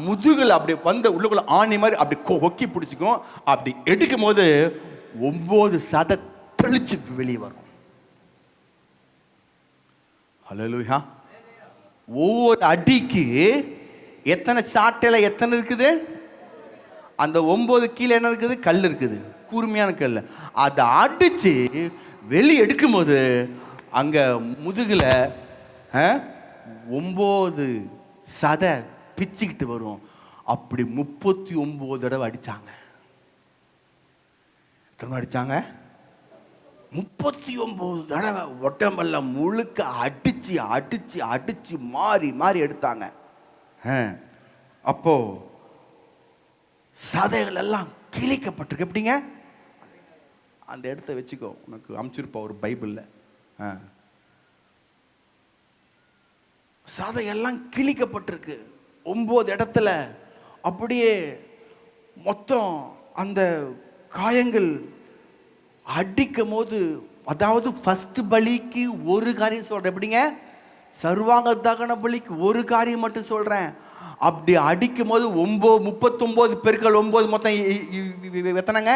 முதுகில் அப்படி வந்து உள்ளுக்குள்ள ஆணி மாதிரி அப்படி ஒக்கி பிடிச்சிக்கும். அப்படி எடுக்கும் போது 9 சதை தெளிச்சு வெளியே வரும். ஹல்லேலூயா. ஒவ்வொரு அடிக்கு எத்தனை சாட்டையில் எத்தனை இருக்குது? அந்த 9 கீழே என்ன இருக்குது? கல் இருக்குது, கூர்மையான கல். அதை அடித்து வெளியே எடுக்கும்போது அங்கே முதுகில் 9 சதை பிச்சுக்கிட்டு வரும். அப்படி 39 தடவை அடித்தாங்க. எத்தனை அடித்தாங்க? 39 தடவை ஒட்டம்பெல்லாம் முழுக்க அடித்து அடித்து அடித்து மாறி மாறி எடுத்தாங்க. அப்போ சதைகள் எல்லாம் கிழிக்கப்பட்டிருக்கு. எப்படிங்க? அந்த இடத்த வச்சுக்கோ, உனக்கு அமுச்சிருப்பா ஒரு பைபிளில். சதையெல்லாம் கிழிக்கப்பட்டிருக்கு 9 இடத்துல. அப்படியே மொத்தம் அந்த காயங்கள் அடிக்கும் போது, அதாவது ஃபர்ஸ்ட் பலிக்கு ஒரு காரியம் சொல்கிறேன். எப்படிங்க? சர்வாங்க தகன பலிக்கு ஒரு காரியம் மட்டும் சொல்கிறேன். அப்படி அடிக்கும் போது 39 பெருக்கள் 9 மொத்தம் எத்தனைங்க?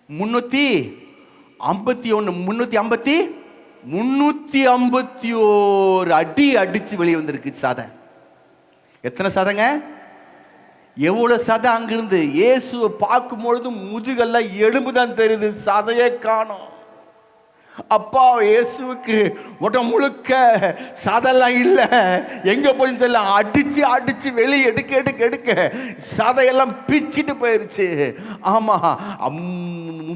351 அடி அடிச்சு வெளியே வந்திருக்கு சதை. எத்தனை சதைங்க? எவ்வளவு சதை அங்கிருந்து? இயேசுவை பார்க்கும்பொழுது முதுகெல்லாம் எலும்பு தான் தெரியுது, சதையே காணோம். அப்பா, இயேசுவுக்கு உடம்பு முழுக்க சதையெல்லாம் இல்லை, எங்க போய் தெரியல. அடிச்சு அடிச்சு வெளியே எடுக்க எடுக்க எடுக்க சதையெல்லாம் பிச்சுட்டு போயிருச்சு. ஆமா,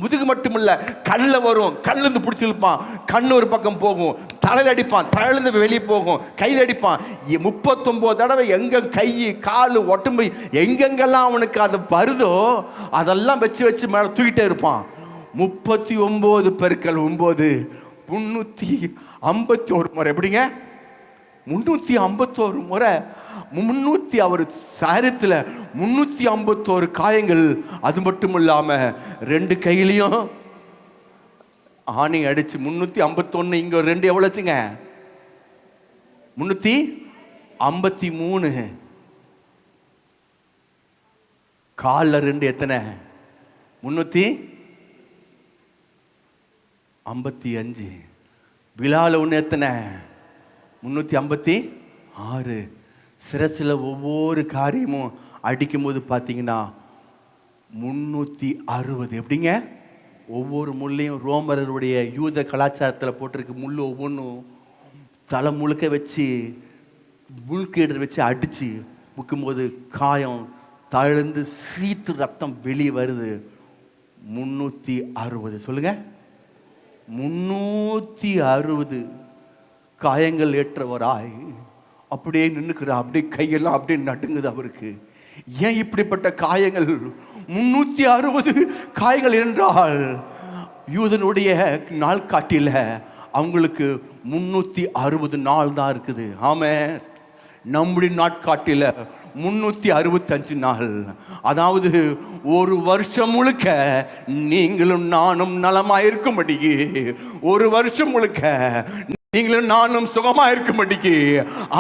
முதுகு மட்டும் இல்ல, கல்ல வரும், கல்லிருந்து பிடிச்சி இழுப்பான், கண்ணு ஒரு பக்கம் போகும், தலையில் அடிப்பான், தலையிலிருந்து வெளியே போகும், கையில் அடிப்பான். 39 தடவை எங்க கை காலு ஒட்டும்பு எங்கெங்கெல்லாம் அவனுக்கு அது வருதோ அதெல்லாம் வச்சு வச்சு மேலே தூக்கிட்டே இருப்பான். 39 பெருக்கல் 9 351 முறை. எப்படிங்க? 351 முறை. 300 அவர் சாரத்தில் 351 காயங்கள். அது மட்டும் இல்லாம 2 கையிலையும் ஆணி அடிச்சு 351. இங்க 2 எவ்வளோச்சுங்க? 353. காலில் 2 எத்தனை? 355. விழால ஒன்று எத்தனை? 356. சிரசில் ஒவ்வொரு காரியமும் அடிக்கும் போது பார்த்தீங்கன்னா 360. எப்படிங்க? ஒவ்வொரு முள்ளையும் ரோமருடைய யூத கலாச்சாரத்தில் போட்டிருக்கு. முள் ஒவ்வொன்றும் தலை முழுக்க வச்சு முள்கீடர் வச்சு அடித்து முக்கும்போது காயம் தழுந்து சீத்து ரத்தம் வெளியே வருது. 360. சொல்லுங்க, 360 காயங்கள் ஏற்றவராய் அப்படியே நின்றுக்கிறார். அப்படியே கையெல்லாம் அப்படியே நடுங்குது அவருக்கு. ஏன் இப்படிப்பட்ட காயங்கள்? 360 காயங்கள் என்றால் யூதனுடைய நாள் காட்டில அவங்களுக்கு 360 நாள் தான் இருக்குது. ஆமென். நம்முடைய நாட்காட்டில 365 நாள், அதாவது ஒரு வருஷம் முழுக்க நீங்களும் நானும் நலமாயிருக்கும்படி, ஒரு வருஷம் முழுக்க நீங்களும் நானும் சுகமாயிருக்கும்படிக்கு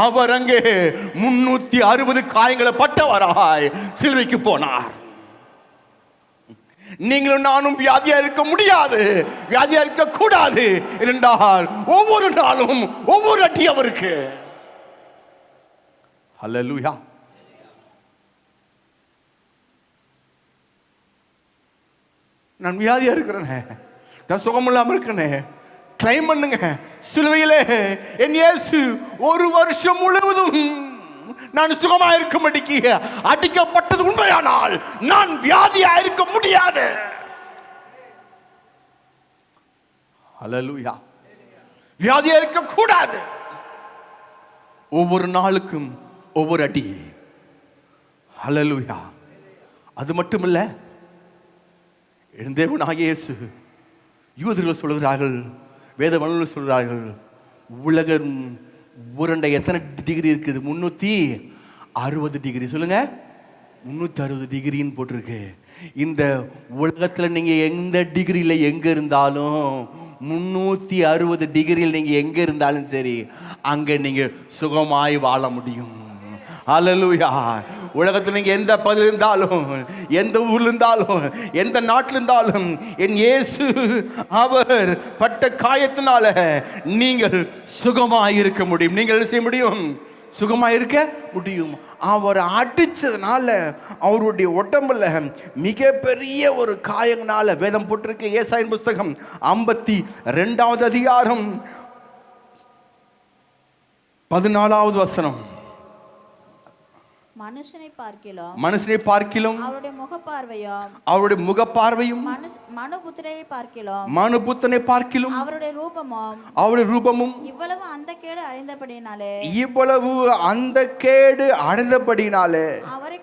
அவர் அங்கே 360 காயங்களை பட்டவராய் சிலுவைக்கு போனார். நீங்களும் நானும் வியாதியா இருக்க முடியாது, வியாதியா இருக்க கூடாது என்றால் ஒவ்வொரு நாளும் ஒவ்வொரு அடி அவருக்கு. ஹல்லேலூயா. நான் வியாதியா இருக்கிறேனே, நான் சுகம் இல்லாம இருக்கிறேனே, கிளைம் பண்ணுங்க. சிலுவையிலே என் இயேசு ஒரு வருஷம் முழுவதும் நான் சுகமா இருக்கும்படிக்கு அடிக்கப்பட்டது உண்மையானால் நான் வியாதியா இருக்க முடியாது. ஹல்லேலூயா. வியாதியா இருக்க கூடாது. ஒவ்வொரு நாளுக்கும் ஒவ்வொரு அடி. ஹல்லேலூயா. அது மட்டுமல்ல, என் தேவனாகிய இயேசு, யூதர்கள் சொல்கிறார்கள், வேத வல்லுநர்கள் சொல்கிறார்கள், உலகம் உருண்டை எத்தனை டிகிரி இருக்குது? 360 டிகிரி. சொல்லுங்க, 360 டிகிரின்னு போட்டிருக்கு. இந்த உலகத்தில் நீங்கள் எந்த டிகிரியில் எங்கே இருந்தாலும், 360 டிகிரியில் நீங்கள் எங்கே இருந்தாலும் சரி, அங்கே நீங்கள் சுகமாய் வாழ முடியும். ஹல்லேலூயா. உலகத்தில் நீங்கள் எந்த பகுதியில் இருந்தாலும், எந்த ஊரில் இருந்தாலும், எந்த நாட்டில் இருந்தாலும், என் இயேசு அவர் பட்ட காயத்தினால நீங்கள் சுகமாயிருக்க முடியும். நீங்கள் என்ன செய்ய முடியும்? சுகமாயிருக்க முடியும். அவர் அடிச்சதுனால அவருடைய உடம்புல மிகப்பெரிய ஒரு காயங்களால, வேதம் போட்டிருக்க ஏசாயின் புஸ்தகம் 52வது அதிகாரம் 14வது வசனம், மனுஷனை பார்க்கிலும் அவருடைய முகப்பார்வையும் மனுபுத்திரனை பார்க்கிலும் அவருடைய ரூபமும் இவ்வளவு அந்த கேடு அடைந்தபடினாலே அவரை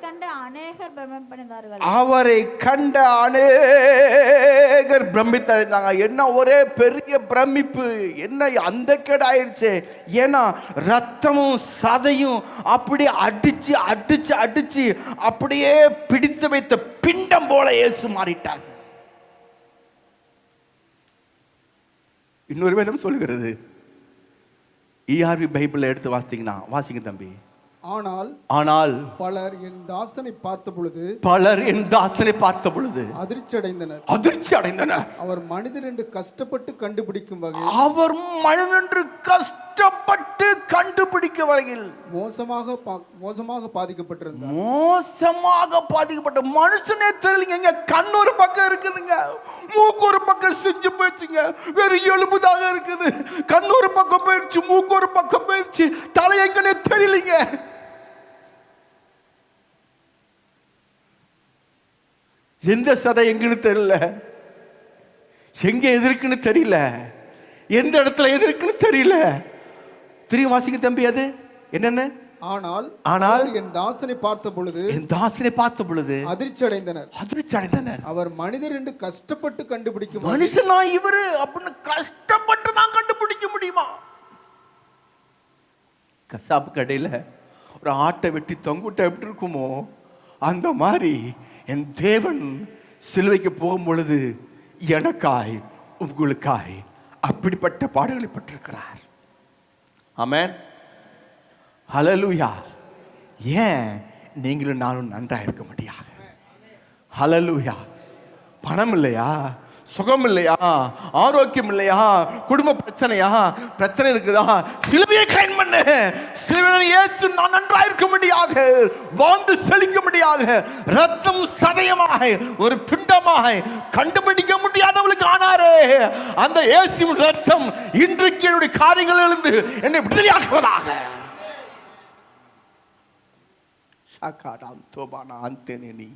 கண்ட அநேகர் பிரமித்தடைந்தாங்க. என்ன ஒரே பெரிய பிரமிப்பு, என்ன அந்த கேடு ஆயிடுச்சு. ஏன்னா ரத்தமும் சதையும் அப்படி அடிச்சு அடிச்சு அடிச்சு அப்படியே பிடித்து வைத்த பிண்டம் போல இயேசு மாறிட்டார். இன்னொரு வேதம் சொல்லுகிறது, ERV பைபிள் எடுத்து வாசிங்க தம்பி. ஆனால் பலர் என் தாசனை பார்த்த பொழுது அதிர்ச்சி அடைந்தனர். அவர் மனிதர் என்று கஷ்டப்பட்டு கண்டுபிடிக்கும் வகையில் மோசமாக பாதிக்கப்பட்ட மனுஷனே தெரியலங்க. கண் ஒரு பக்கம் இருக்குதுங்க, மூக்கு ஒரு பக்கம் செஞ்சு போயிடுச்சுங்க, வெறும் எலும்புதாக இருக்குது. கண் ஒரு பக்கம் போயிடுச்சு, மூக்கு ஒரு பக்கம் போயிடுச்சு, தலை எங்கன்னே தெரியலங்க. எந்த சதை எங்கன்னு தெரியல, எங்க எதிர்க்குன்னு தெரியல, எந்த இடத்துல எதிர்க்குன்னு தெரியல. திரும்பி வாசிங்க தம்பி, அது என்னன்னு? ஆனால் என் தாசனை பார்த்த பொழுது அதிர்ச்சி அடைந்தனர். அவர் மனிதர் என்று கஷ்டப்பட்டு கண்டுபிடிக்கும், மனுஷனா இவரு அப்படின்னு கஷ்டப்பட்டு தான் கண்டுபிடிக்க முடியுமா? கசாப்பு கடையில் ஒரு ஆட்டை வெட்டி தொங்குட்ட எப்படி இருக்குமோ அந்த மாதிரி என் தேவன் சிலுவைக்கு போகும் பொழுது எனக்காய் உங்களுக்காய் அப்படிப்பட்ட பாடுகளை பட்டிருக்கிறார். ஆமென். ஹல்லேலூயா. ஏன் நீங்களும் நானும் நன்றாக இருக்க முடியாது? ஹல்லேலூயா. பணம் இல்லையா, சுகம் இல்லையா, ஆரோக்கியம் இல்லையா, குடும்ப பிரச்சனை இருக்குதா, சிலுவையை கைன் பண்ணு. சிலுவையில் இயேசு நான் நன்றாக இருக்க முடியாது, வாழ்ந்து செழிக்க முடியாது, ரத்தம் சதயமாக ஒரு பிண்டமாக கண்டுபிடிக்க முடியாதவளுக்கு ஆனாரே அந்த இயேசுவின் ரத்தம் இன்றைக்கு என்னுடைய காரியங்களிலிருந்து என்னை விடுதலையாக்குவதாக. ஷாகாடாம் தோபானா அந்தேனி.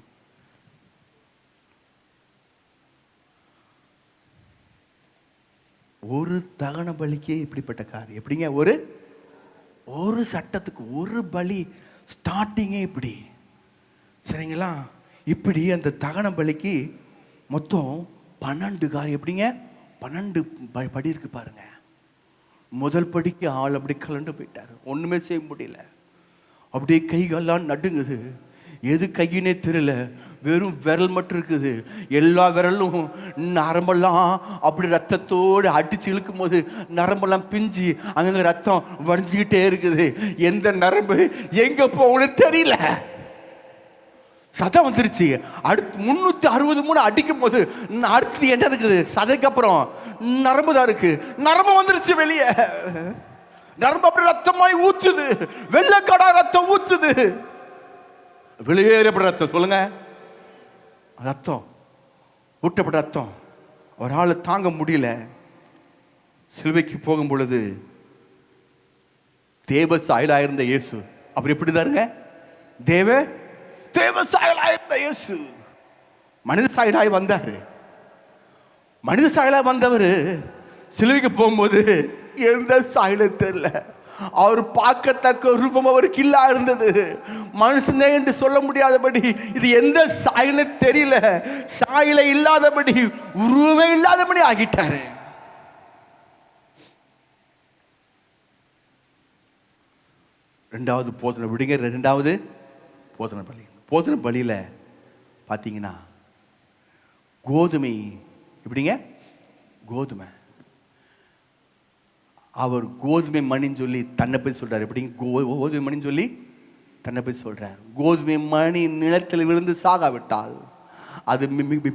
ஒரு தகன பலிக்கே இப்படிப்பட்ட காரியம் எப்படிங்க? ஒரு சட்டத்துக்கு ஒரு பலி ஸ்டார்டிங்கே இப்படி, சரிங்களா? இப்படி அந்த தகன பலிக்கு மொத்தம் 12 காரியம். எப்படிங்க? 12 படி இருக்கு பாருங்க. முதல் படிக்கு ஆள் அப்படி கலண்டு போயிட்டார், ஒண்ணுமே செய்ய முடியல. அப்படியே கைகள்லாம் நடுங்குது. எது கையினே தெரியல, வெறும் விரல் மட்டும் இருக்குது. எல்லா விரலும் நரம்பெல்லாம் அப்படி ரத்தத்தோடு அடிச்சு இழுக்கும் போது நரம்பெல்லாம் பிஞ்சு அங்கங்க ரத்தம் வடிஞ்சுக்கிட்டே இருக்குது. எந்த நரம்பு எங்க போகணும்னு தெரியல. சதை வந்துருச்சு. அடுத்து 363 அடிக்கும் போது அடுத்து என்ன இருக்குது? சதைக்கு அப்புறம் நரம்பு தான் இருக்கு. நரம்பு வந்துருச்சு வெளியே. நரம்பு அப்படி ரத்தமாய் ஊற்றுது. வெள்ளைக்கடா ரத்தம் ஊற்றுது. வெளியேறப்பட்ட ரத்தம். சொல்லுங்க, ரத்தம் ஊட்டப்பட்ட ரத்தம். ஒரு ஆள் தாங்க முடியல. சிலுவைக்கு போகும் பொழுது தேவ சாயலாயிருந்த இயேசு அப்படி எப்படிதான் இருங்க? தேவ சாயலாயிருந்த இயேசு மனித சாயலாய் வந்தாரு. மனித சாயலாய் வந்தவர் சிலுவைக்கு போகும்போது எந்த சாயலும் தெரியல. அவர் பார்க்கத்தக்க ரூபம் அவருக்கு இல்லா இருந்தது. மனுஷனே என்று சொல்ல முடியாதபடி, இது எந்த சாயலும் தெரியல, சாயல இல்லாதபடி, உருவமே இல்லாதபடி ஆகிட்டாரு. ரெண்டாவது போதனை விடுங்க. ரெண்டாவது போதனை பலி. போதனை பலியில் பார்த்தீங்கன்னா கோதுமை எப்படிங்க? கோதுமை. அவர் கோதுமை மணின்னு சொல்லி தன்னை பற்றி சொல்றார். எப்படிங்க? கோதுமை மணின்னு சொல்லி தன்னை பற்றி சொல்றார். கோதுமை மணி நிலத்தில் விழுந்து சாகாவிட்டால் அது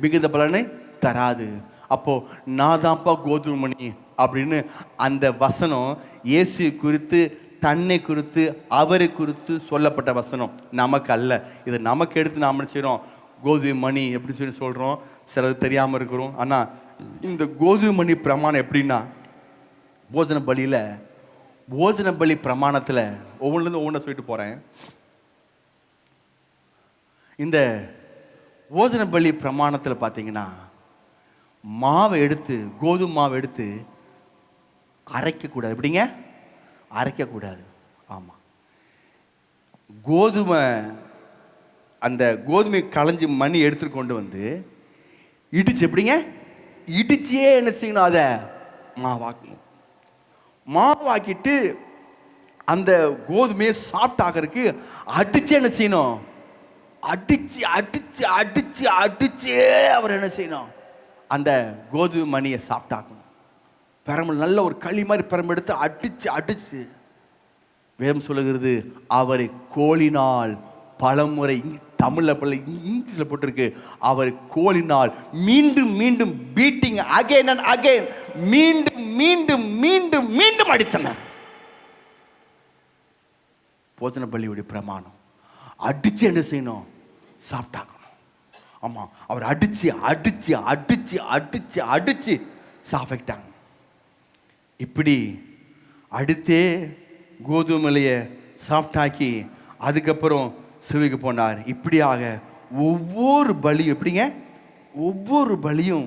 மிகுந்த பலனை தராது. அப்போ நான் தான்ப்பா கோதுமை மணி அப்படின்னு அந்த வசனம் இயேசு குறித்து, தன்னை குறித்து, அவரை குறித்து சொல்லப்பட்ட வசனம், நமக்கு அல்ல. இதை நமக்கு எடுத்து நாம் என்ன செய்கிறோம்? கோதுமை மணி எப்படி சொல்லி சொல்கிறோம். சிலது தெரியாமல் இருக்கிறோம். ஆனால் இந்த கோதுமை மணி பிரமாணம் எப்படின்னா, போஜன பலியில், போஜன பலி பிரமாணத்தில் ஒவ்வொன்றுலேருந்து ஒவ்வொன்றை சொல்லிட்டு போகிறேன். இந்த போஜன பலி பிரமாணத்தில் பார்த்தீங்கன்னா மாவை எடுத்து, கோதுமை மாவை எடுத்து அரைக்கக்கூடாது. எப்படிங்க? அரைக்கக்கூடாது. ஆமாம், கோதுமை, அந்த கோதுமை களைஞ்சி மணி எடுத்துட்டு கொண்டு வந்து இடிச்சு, எப்படிங்க? இடிச்சே என்ன செய்யணும்? அதை மாவாக்கணும். மாவாக்கிட்டு அந்த கோதுமையை சாஃப்ட் ஆகிறதுக்கு அடிச்சு என்ன செய்யணும்? அடிச்சு அடிச்சு அடிச்சு அடிச்சே அவர் என்ன செய்யணும்? அந்த கோதுமை மணியை சாஃப்ட் ஆக்கணும். பெரம்பு நல்ல ஒரு களி மாதிரி பெரம்பு எடுத்து அடிச்சு அடிச்சு, வேதம் சொல்லுகிறது, அவரை கோலினால் பலமுறை, தமிழில் பல இங்கிலீஷில் போட்டிருக்கு, அவர் கோலினால் மீண்டும் மீண்டும் பீட்டிங் அகைன் அண்ட் அகைன், மீண்டும் மீண்டும் மீண்டும் மீண்டும் அடித்தனர். போஜன பலியுடைய பிரமாணம் அடிச்சு என்ன செய்யணும்? சாப்பிட்டாக்கணும். ஆமாம், அவர் அடிச்சு அடிச்சு அடிச்சு அடிச்சு அடிச்சு சாப்பிட்டாங்க. இப்படி அடுத்தே கோதுமையை சாப்பிட்டாக்கி அதுக்கப்புறம் சிலுவைக்கு போனார். இப்படியாக ஒவ்வொரு பலியும், எப்படிங்க? ஒவ்வொரு பலியும்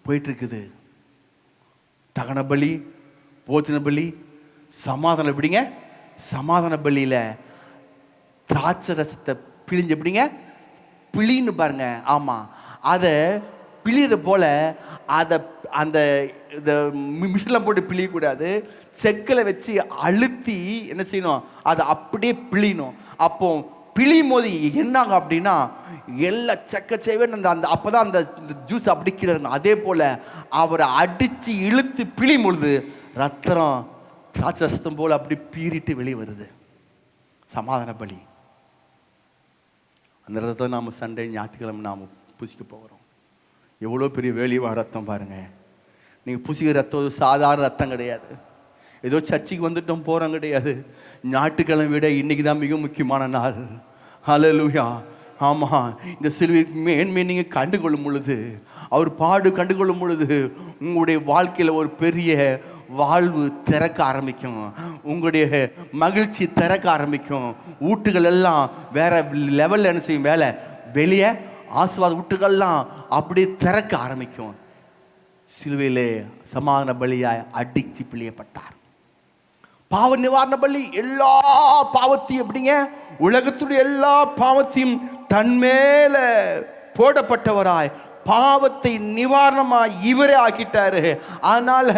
போயிட்டு இருக்குது. தகன பலி, போஜன பலி, சமாதான, எப்படிங்க? சமாதான பலியில் திராட்சை ரசத்தை பிழிஞ்சு, எப்படிங்க? பிழின்னு பாருங்க. ஆமாம், அதை பிழிகிற போல அதை அந்த மிஷினில் போட்டு பிழியக்கூடாது. செக்கில் வச்சு அழுத்தி என்ன செய்யணும்? அதை அப்படியே பிழியணும். அப்போ பிழியும் போது என்னாங்க அப்படின்னா, எல்லா செக்கச்சேவே அந்த அந்த அப்போ தான் அந்த ஜூஸ் அப்படி கீழே இருக்கும். அதே போல் அவரை அடித்து இழுத்து பிழியும் பொழுது ரத்தம், திராட்சை ரசம் போல் அப்படி பீறிட்டு வெளியே வருது. சமாதான பலி. அந்த ரத்தத்தை நாம் சண்டே ஞாயிற்றுக்கிழமை நாம் புசிக்க போகிறோம். எவ்வளோ பெரிய வேலியவா ரத்தம் பாருங்கள். நீங்கள் புசிக்கிற ரத்தம் சாதாரண ரத்தம் கிடையாது. ஏதோ சர்ச்சுக்கு வந்துட்டோம் போகிறோம் கிடையாது. ஞாயிற்றுக்கிழமை விட இன்றைக்கி தான் மிக முக்கியமான நாள். ஹல்லேலூயா. ஆமாம், இந்த சிலுவைக்கு மேன்மை நீங்கள் கண்டுகொள்ளும் பொழுது, அவர் பாடு கண்டுகொள்ளும் பொழுது உங்களுடைய வாழ்க்கையில் ஒரு பெரிய வாழ்வு திறக்க ஆரம்பிக்கும். உங்களுடைய மகிழ்ச்சி திறக்க ஆரம்பிக்கும். ஊட்டுகள் எல்லாம் வேற லெவலில் என்ன செய்யும்? வேலை வெளியே ஆசீர்வாத ஊட்டுகள்லாம் அப்படியே திறக்க ஆரம்பிக்கும். சிலுவையிலே சமாதான பலியாய் அடிச்சு பிழியப்பட்டார். பாவ நிவாரண பலி. எல்லா பாவத்தையும், எப்படிங்க? உலகத்துடைய எல்லா பாவத்தையும் தன்மேல போடப்பட்டவராய் பாவத்தை நிவாரணமாய் இவரே ஆக்கிட்டாரு. அதனால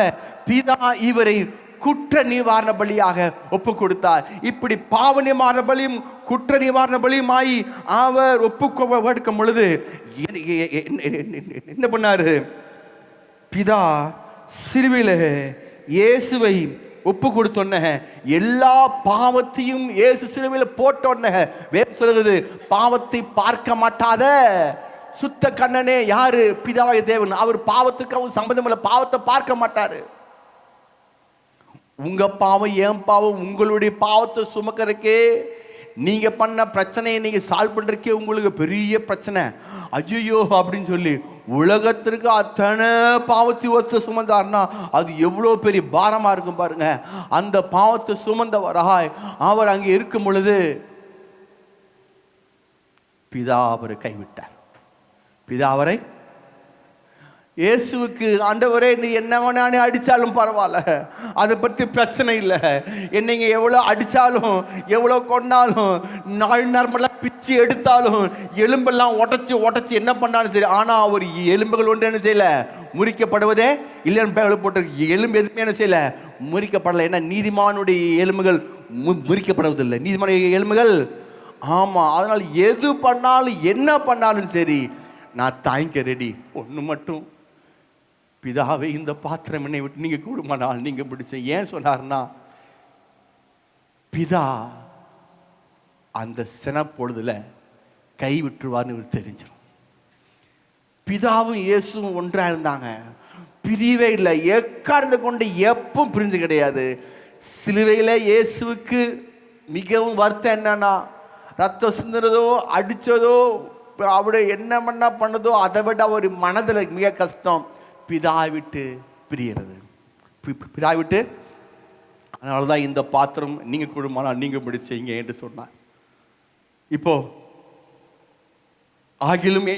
பிதா இவரை குற்ற நிவாரண பலியாக ஒப்பு கொடுத்தார். இப்படி பாவ நிவாரண பலியும் குற்ற நிவாரண பலியுமாய் அவர் ஒப்பு கொடுக்கும் பொழுது என்ன பண்ணாரு? பிதா சிலுவையில இயேசுவை ஒப்பு கொடுத்தோன்ன எல்லா பாவத்தையும் இயேசு சிலுவையில் போட்டோன்ன வேதம் சொல்கிறது, பாவத்தை பார்க்க மாட்டாத சுத்த கண்ணனே யாரு? பிதாவாகிய தேவன். அவர் பாவத்துக்கு அவர் சம்பந்தம் இல்லை, பாவத்தை பார்க்க மாட்டாரு. உங்க பாவம் என் பாவம் உங்களுடைய பாவத்தை சுமக்கிறதுக்கே நீங்க பண்ண பிரச்சனையை நீங்க சால்வ் பண்றதுக்கே உங்களுக்கு பெரிய பிரச்சனை. ஐயோ அப்படின்னு சொல்லி உலகத்திற்கு அத்தனை பாவத்தை ஒருத்தர் சுமந்தார்னா அது எவ்வளோ பெரிய பாரமா இருக்கும் பாருங்க. அந்த பாவத்தை சுமந்தவராய் அவர் அங்கே இருக்கும் பொழுது பிதா அவரை கைவிட்டார். பிதா அவரை இயேசுவுக்கு, ஆண்டவரே நீ என்ன வேணானே அடித்தாலும் பரவாயில்ல, அதை பற்றி பிரச்சனை இல்லை, என்னைங்க எவ்வளோ அடித்தாலும் எவ்வளோ கொண்டாலும் நார்மலாக பிச்சு எடுத்தாலும் எலும்பெல்லாம் உடச்சி என்ன பண்ணாலும் சரி, ஆனால் அவர் எலும்புகள் ஒன்று என்ன செய்யலை, முறிக்கப்படுவதே இல்லைன்னு பேங்கில் போட்டு எலும்பு எதுவுமே என்ன செய்யலை, முறிக்கப்படலை. ஏன்னா நீதிமானுடைய எலும்புகள் முறிக்கப்படுவதில்லை, நீதிமானுடைய எலும்புகள். ஆமாம், அதனால் எது பண்ணாலும் என்ன பண்ணாலும் சரி நான் தாங்கிக்க ரெடி. ஒன்று மட்டும், பிதாவே இந்த பாத்திரம் என்னை விட்டு நீங்கள் கூடுமானால் நீங்கள் பிடிச்ச. ஏன் சொன்னார்னா பிதா அந்த சினப்பொழுதுல கை விட்டுருவார்னு இவர் தெரிஞ்சிடும். பிதாவும் இயேசுவும் ஒன்றா இருந்தாங்க, பிரிவே இல்லை, எக்கார்ந்து கொண்டு எப்பவும் பிரிஞ்சு கிடையாது. சிலுவையில் இயேசுவுக்கு மிகவும் வருத்தம் என்னன்னா, ரத்தம் சிந்துறதோ அடித்ததோ அவருடைய என்ன பண்ணதோ அதை விட அவர் மனதில் மிக கஷ்டம் பிதா விட்டு பிரியறது, பிதா விட்டு. அதனால தான் இந்த பாத்திரம் நீங்கள் குடும்பம் நீங்கள் பிடிச்சீங்க என்று சொன்னார். இப்போ ஆகிலும்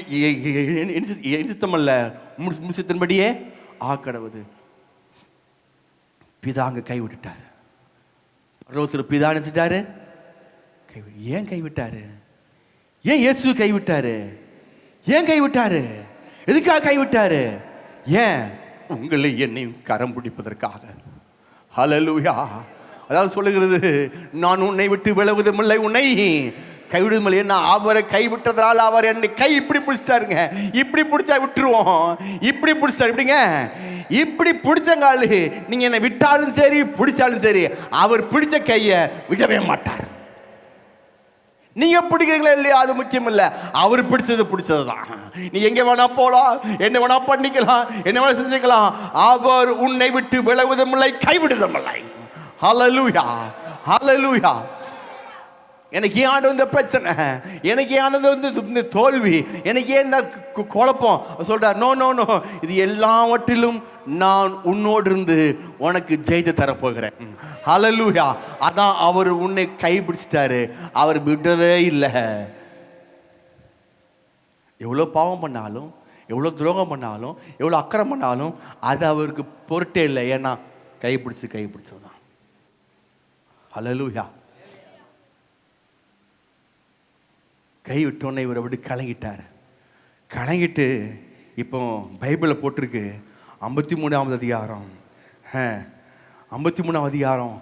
சித்தமல்ல சித்தன்படியே ஆக்கடவுது. பிதா அங்கே கை விட்டுட்டார். ஒருத்தர் பிதா நினைச்சிட்டாரு, ஏன் கைவிட்டாரு? ஏன் இயேசு கைவிட்டாரு? ஏன் கைவிட்டாரு? எதுக்காக கைவிட்டாரு? ஏன்? உங்களை என்னையும் கரம் பிடிப்பதற்காக. ஹல்லேலூயா. அதாவது சொல்லுகிறது, நான் உன்னை விட்டு விலகுவதுமில்லை, உன்னை கைவிடுவதில்லை. என்ன, அவரை கைவிட்டதால் அவர் என்னை கை இப்படி பிடிச்சிட்டாருங்க. இப்படி பிடிச்சா விட்டுருவோம், இப்படி பிடிச்சிட்டாரு. இப்படிங்க இப்படி பிடிச்சங்காலு நீங்க என்னை விட்டாலும் சரி பிடிச்சாலும் சரி அவர் பிடிச்ச கையை விடவே மாட்டார். நீங்க பிடிக்கிறீங்களா இல்லையா அது முக்கியம் இல்லை, அவர் பிடிச்சது தான். நீ எங்க வேணா போலாம், என்ன வேணா பண்ணிக்கலாம், என்ன வேணா செஞ்சுக்கலாம், அவர் உன்னை விட்டு விலகுவதுமில்லை, கைவிடுவதுமில்லை. ஹல்லேலூயா, ஹல்லேலூயா. எனக்கு ஏன் ஆண்டு வந்த பிரச்சனை, எனக்கு ஏன் ஆண்டு வந்து இந்த தோல்வி, எனக்கு ஏன் இந்த குழப்பம் சொல்றார். நோ நோ நோ, இது எல்லாவற்றிலும் நான் உன்னோடு இருந்து உனக்கு ஜெயித்து தரப்போகிறேன். ஹல்லேலூயா. அதான் அவர் உன்னை கைப்பிடிச்சிட்டாரு, அவர் விடவே இல்லை. எவ்வளோ பாவம் பண்ணாலும், எவ்வளோ துரோகம் பண்ணாலும், எவ்வளோ அக்கறை பண்ணாலும் அது அவருக்கு பொருட்டே இல்லை. ஏன்னா கைப்பிடிச்சதுதான். ஹல்லேலூயா. கை விட்டோன்னே இவர் அப்படி கலங்கிட்டு இப்போ பைபிளில் போட்டிருக்கு 53ஆவது அதிகாரம் 53ஆவது அதிகாரம்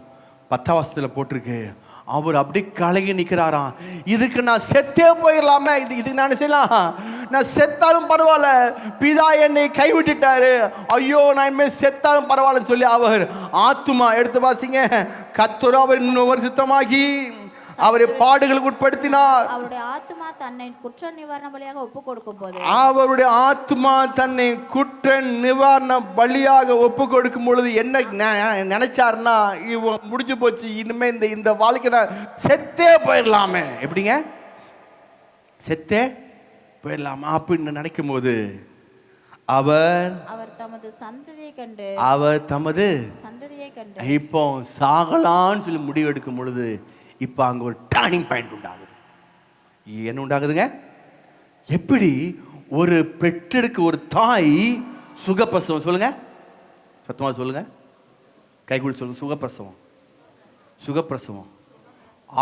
10ஆம் வசனத்தில் போட்டிருக்கு, அவர் அப்படி கலங்கி நிற்கிறாராம். இதுக்கு நான் செத்தே போயிடலாமே, இதுக்கு நான் செய்யலாம், நான் செத்தாலும் பரவாயில்ல, பிதா என்னை கைவிட்டுட்டாரு, ஐயோ நான் இனிமேல் செத்தாலும் பரவாயில்லன்னு சொல்லி அவர் ஆத்துமா எடுத்து வாசிங்க. கர்த்தர் அவர் இன்னொரு சுத்தமாகி அவரை பாடுகளுக்கு உட்படுத்தினார். அவருடைய ஆத்துமா தன்னை குற்ற நிவாரண பலியாக ஒப்பு கொடுக்கும் போது, அவருடைய ஆத்துமா தன்னை குற்ற நிவாரண பலியாக ஒப்பு கொடுக்கும் பொழுது என்ன நினைச்சாருன்னா, இவன் முடிஞ்சு போச்சு, இனிமே இந்த வாழ்க்கை நான் செத்தே போயிடலாமே. எப்படிங்க செத்தே போயிடலாமா அப்படின்னு நினைக்கும் போது அவர் தமது சந்ததியை கண்டு இப்போ சாகலான்னு சொல்லி முடிவு எடுக்கும் பொழுது இப்போ அங்கே ஒரு டர்னிங் பாயிண்ட் உண்டாகுது. என்ன உண்டாகுதுங்க? எப்படி ஒரு பெற்றெடுக்க ஒரு தாய் சுகப்பிரசவம், சொல்லுங்க சத்தமாக சொல்லுங்க, கைகூடி சொல்லுங்க, சுகப்பிரசவம்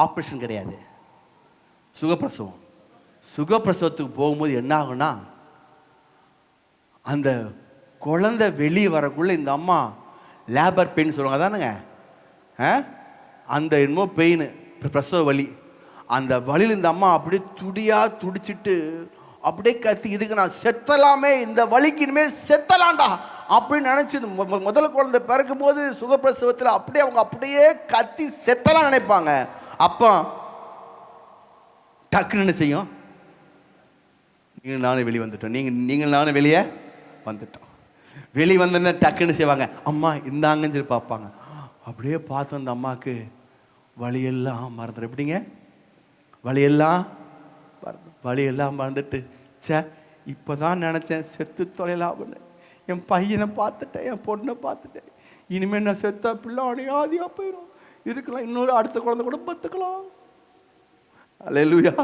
ஆப்ரேஷன் கிடையாது, சுகப்பிரசவத்துக்கு போகும்போது என்ன ஆகும்னா, அந்த குழந்தை வெளியே வரக்குள்ள இந்த அம்மா லேபர் பெயின் சொல்லுவாங்க, அதானுங்க அந்த என்னமோ பெயின், பிரசவ வலி, அந்த வலியில் இந்த அம்மா அப்படியே துடிச்சிட்டு அப்படியே கத்தி, இதுக்கு நான் செத்தலாமே, இந்த வலிக்கு இனிமேல் செத்தலாண்டா அப்படின்னு நினச்சி முதல் குழந்தை பிறக்கும் போது சுகப்பிரசவத்தில் அப்படியே அவங்க அப்படியே கத்தி செத்தலாம் நினைப்பாங்க. அப்போ டக்குன்னு என்ன செய்யும்? நீங்கள் நானும் வெளியே வந்துட்டோம், நீங்கள் நானும் வெளியே வந்துட்டோம். வெளியே வந்தோன்னா டக்குன்னு செய்வாங்க, அம்மா இந்தாங்கன்னு சொல்லி பார்ப்பாங்க. அப்படியே பார்த்து அந்த அம்மாவுக்கு வழியெல்லாம் மறந்துடும். எப்படிங்க? வழியெல்லாம் மறந்துட்டு, சே இப்போ தான் நினச்சேன் செத்து தொலைலாம்னு. என் பையனை பார்த்துட்டேன், என் பொண்ணை பார்த்துட்டேன், இனிமேல் நான் செத்தா பிள்ளை அணியாதியாக போயிடும், இருக்கலாம், இன்னொரு அடுத்த குழந்தை கூட பார்த்துக்கலாம். அல்லேலூயா.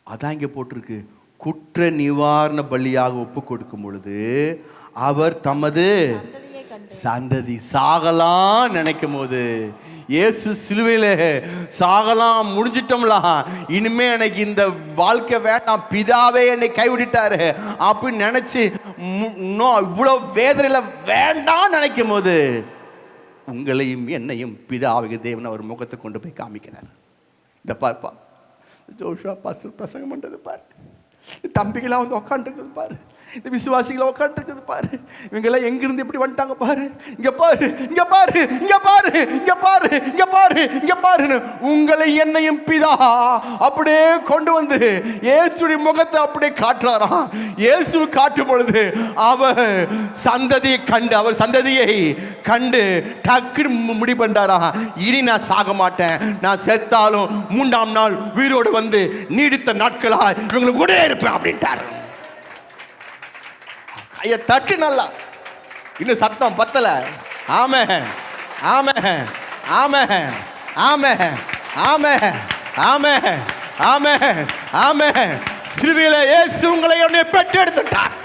அதான் இங்கே போட்டிருக்கு, குற்ற நிவாரண பலியாக ஒப்பு கொடுக்கும் பொழுது அவர் தமது சந்ததி சாகலாம் நினைக்கும் போது, இயேசு சிலுவையில் சாகலாம், முடிஞ்சிட்டோம்லாம், இனிமே எனக்கு இந்த வாழ்க்கை வேண்டாம், பிதாவே என்னை கைவிட்டாரு அப்படின்னு நினைச்சு இன்னும் இவ்வளோ வேதனையில வேண்டாம் நினைக்கும் போது உங்களையும் என்னையும் பிதாவிக தேவன் அவர் முகத்தை கொண்டு போய் காமிக்கிறார். இந்த பார்ப்பா ஜோஷுவா பாஸ்டர் பிரசங்கம் பண்ணுறது பாரு, தம்பிகளாம் வந்து உட்காந்துருக்குது பாரு, இந்த விசுவாசிகளை உட்காந்துருக்குது பாரு, இவங்கெல்லாம் எங்கிருந்து எப்படி வந்துட்டாங்க பாரு, இங்க பாரு, இங்க பாரு, இங்க பாரு, இங்க பாரு, இங்க பாரு, இங்க பாருன்னு உங்களை என்னையும் பிதா அப்படியே கொண்டு வந்து இயேசுடைய முகத்தை அப்படியே காட்டுறாராம். இயேசு காட்டும் பொழுது அவர் சந்ததியை கண்டு, அவர் சந்ததியை கண்டு டக்குன்னு முடிவு பண்ணாரா, இனி நான் சாக மாட்டேன், நான் செத்தாலும் 3ஆம் நாள் உயிரோடு வந்து நீடித்த நாட்களா இவங்களுக்கு கூட இருப்பேன் அப்படின்ட்டார். கையை தட்டு நல்லா, இன்னும் சத்தம் பத்தல. ஆமென், ஆமென், ஆமென், ஆமென், ஆமென், ஆமென், ஆமென், ஆமென். சிலுவையிலே இயேசு உங்களை என்னை பெற்றெடுத்துட்டார்.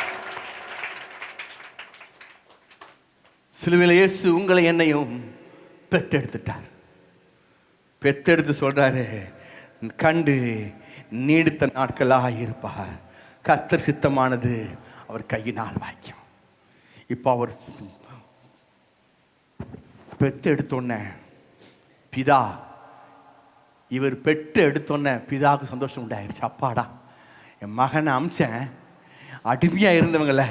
சிலுவையிலே இயேசு உங்களை என்னையும் பெற்றெடுத்துட்டார். பெற்றெடுத்து சொல்றாரு, கண்டு நீடித்த நாட்களாக இருப்பார், கர்த்தர் சித்தமானது அவர் கையினால் வாய்க்கும். இப்போ அவர் பெற்று எடுத்தோன்ன பிதா, இவர் பெற்று எடுத்தோன்ன பிதாவுக்கு சந்தோஷம் உண்டாயிருச்சு. அப்பாடா, என் மகனை அமிச்சேன், அடிமையாக இருந்தவங்கள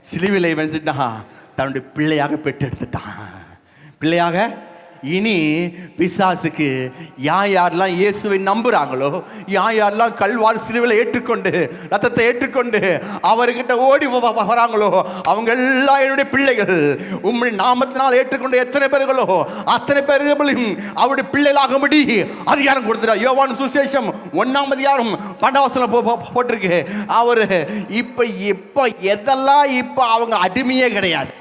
சிலுவையில் வெஞ்சிட்டான், தன்னுடைய பிள்ளையாக பெற்று எடுத்துட்டான். பிள்ளையாக இனி பிசாசுக்கு யாரெல்லாம் இயேசுவை நம்புறாங்களோ, யாரெல்லாம் கல்வாரி சிலுவையில் ஏற்றுக்கொண்டு ரத்தத்தை ஏற்றுக்கொண்டு அவர்கிட்ட ஓடி வராங்களோ, அவங்க எல்லாம் என்னுடைய பிள்ளைகள். உம்முடைய நாமத்தினால் ஏற்றுக்கொண்டு எத்தனை பேர்களோ அத்தனை பேர்களும் அவருடைய பிள்ளைகளாகும்படி அதிகாரம் கொடுத்துட்டார். யோவான் சுவிசேஷம் 1ஆம் அதிகாரம் 12 போட்டிருக்கு. அவர் இப்ப எதெல்லாம் இப்ப அவங்க அடிமையே கிடையாது.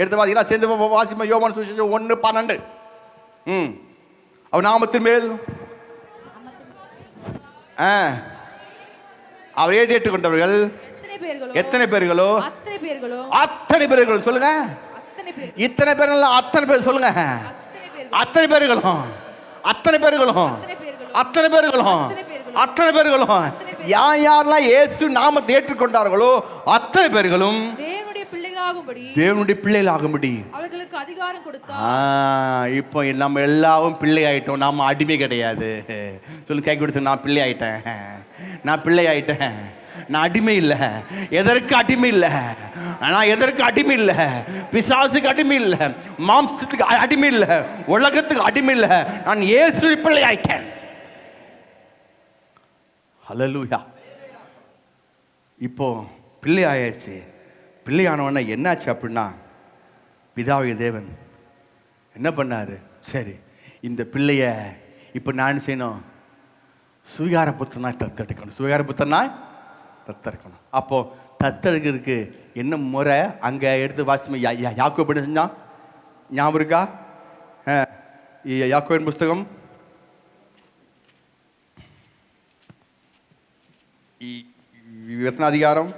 எடுத்து பார்த்தீங்கன்னா சேர்ந்து வாசிப்போம். யோவான் சுவிசேஷம் 1:12. அவர் நாமத்தின் மேல் அவர் ஏற்றுக்கொண்டவர்கள் எத்தனை பேர்களோ அத்தனை பேர்களும் சொல்லுங்க. இத்தனை பேர், அத்தனை பேர் சொல்லுங்க. அத்தனை பேர்களும், அத்தனை பேர்களும், அத்தனை பேர்களும், அத்தனை பேர்களும் யாரெல்லாம் இயேசு நாமத்தை ஏற்றுக்கொண்டார்களோ அத்தனை பேர்களும் தேவனுடைய பிள்ளைகளாகும்படி அவர்களுக்கு அதிகாரம் கொடுத்தார். இப்போ நம்ம எல்லாரும் பிள்ளை ஆயிட்டோம், நாம அடிமை கிடையாது. சொல்லு, கை கொடுத்து, நான் பிள்ளை ஆயிட்டேன், நான் பிள்ளை ஆயிட்டேன், நான் அடிமை இல்லை. எதற்கு அடிமை இல்லை? நான் எதற்கு அடிமை இல்லை? பிசாசுக்கு அடிமை இல்லை, மாம்சத்துக்கு அடிமை இல்லை, உலகத்துக்கு அடிமை இல்லை. நான் இயேசு பிள்ளை ஆயிட்டேன். ஹல்லேலூயா. இப்போ பிள்ளை ஆயாச்சு. பிள்ளையானவன என்னாச்சு அப்படின்னா, பிதாவிய தேவன் என்ன பண்ணாரு, சரி இந்த பிள்ளைய இப்போ நான் செய்யணும், சுவிகார புத்தனா தத்தெடுக்கணும், சுவிகார புத்தனா தத்தெடுக்கணும். அப்போ தத்தெடுக்கிறதுக்கு என்ன முறை அங்கே எடுத்து வாசிமை யாக்கோபு என்ன செஞ்சான் ஞாபகம் இருக்கா? யாக்கோபின் புஸ்தகம் எத்தனை அதிகாரம்?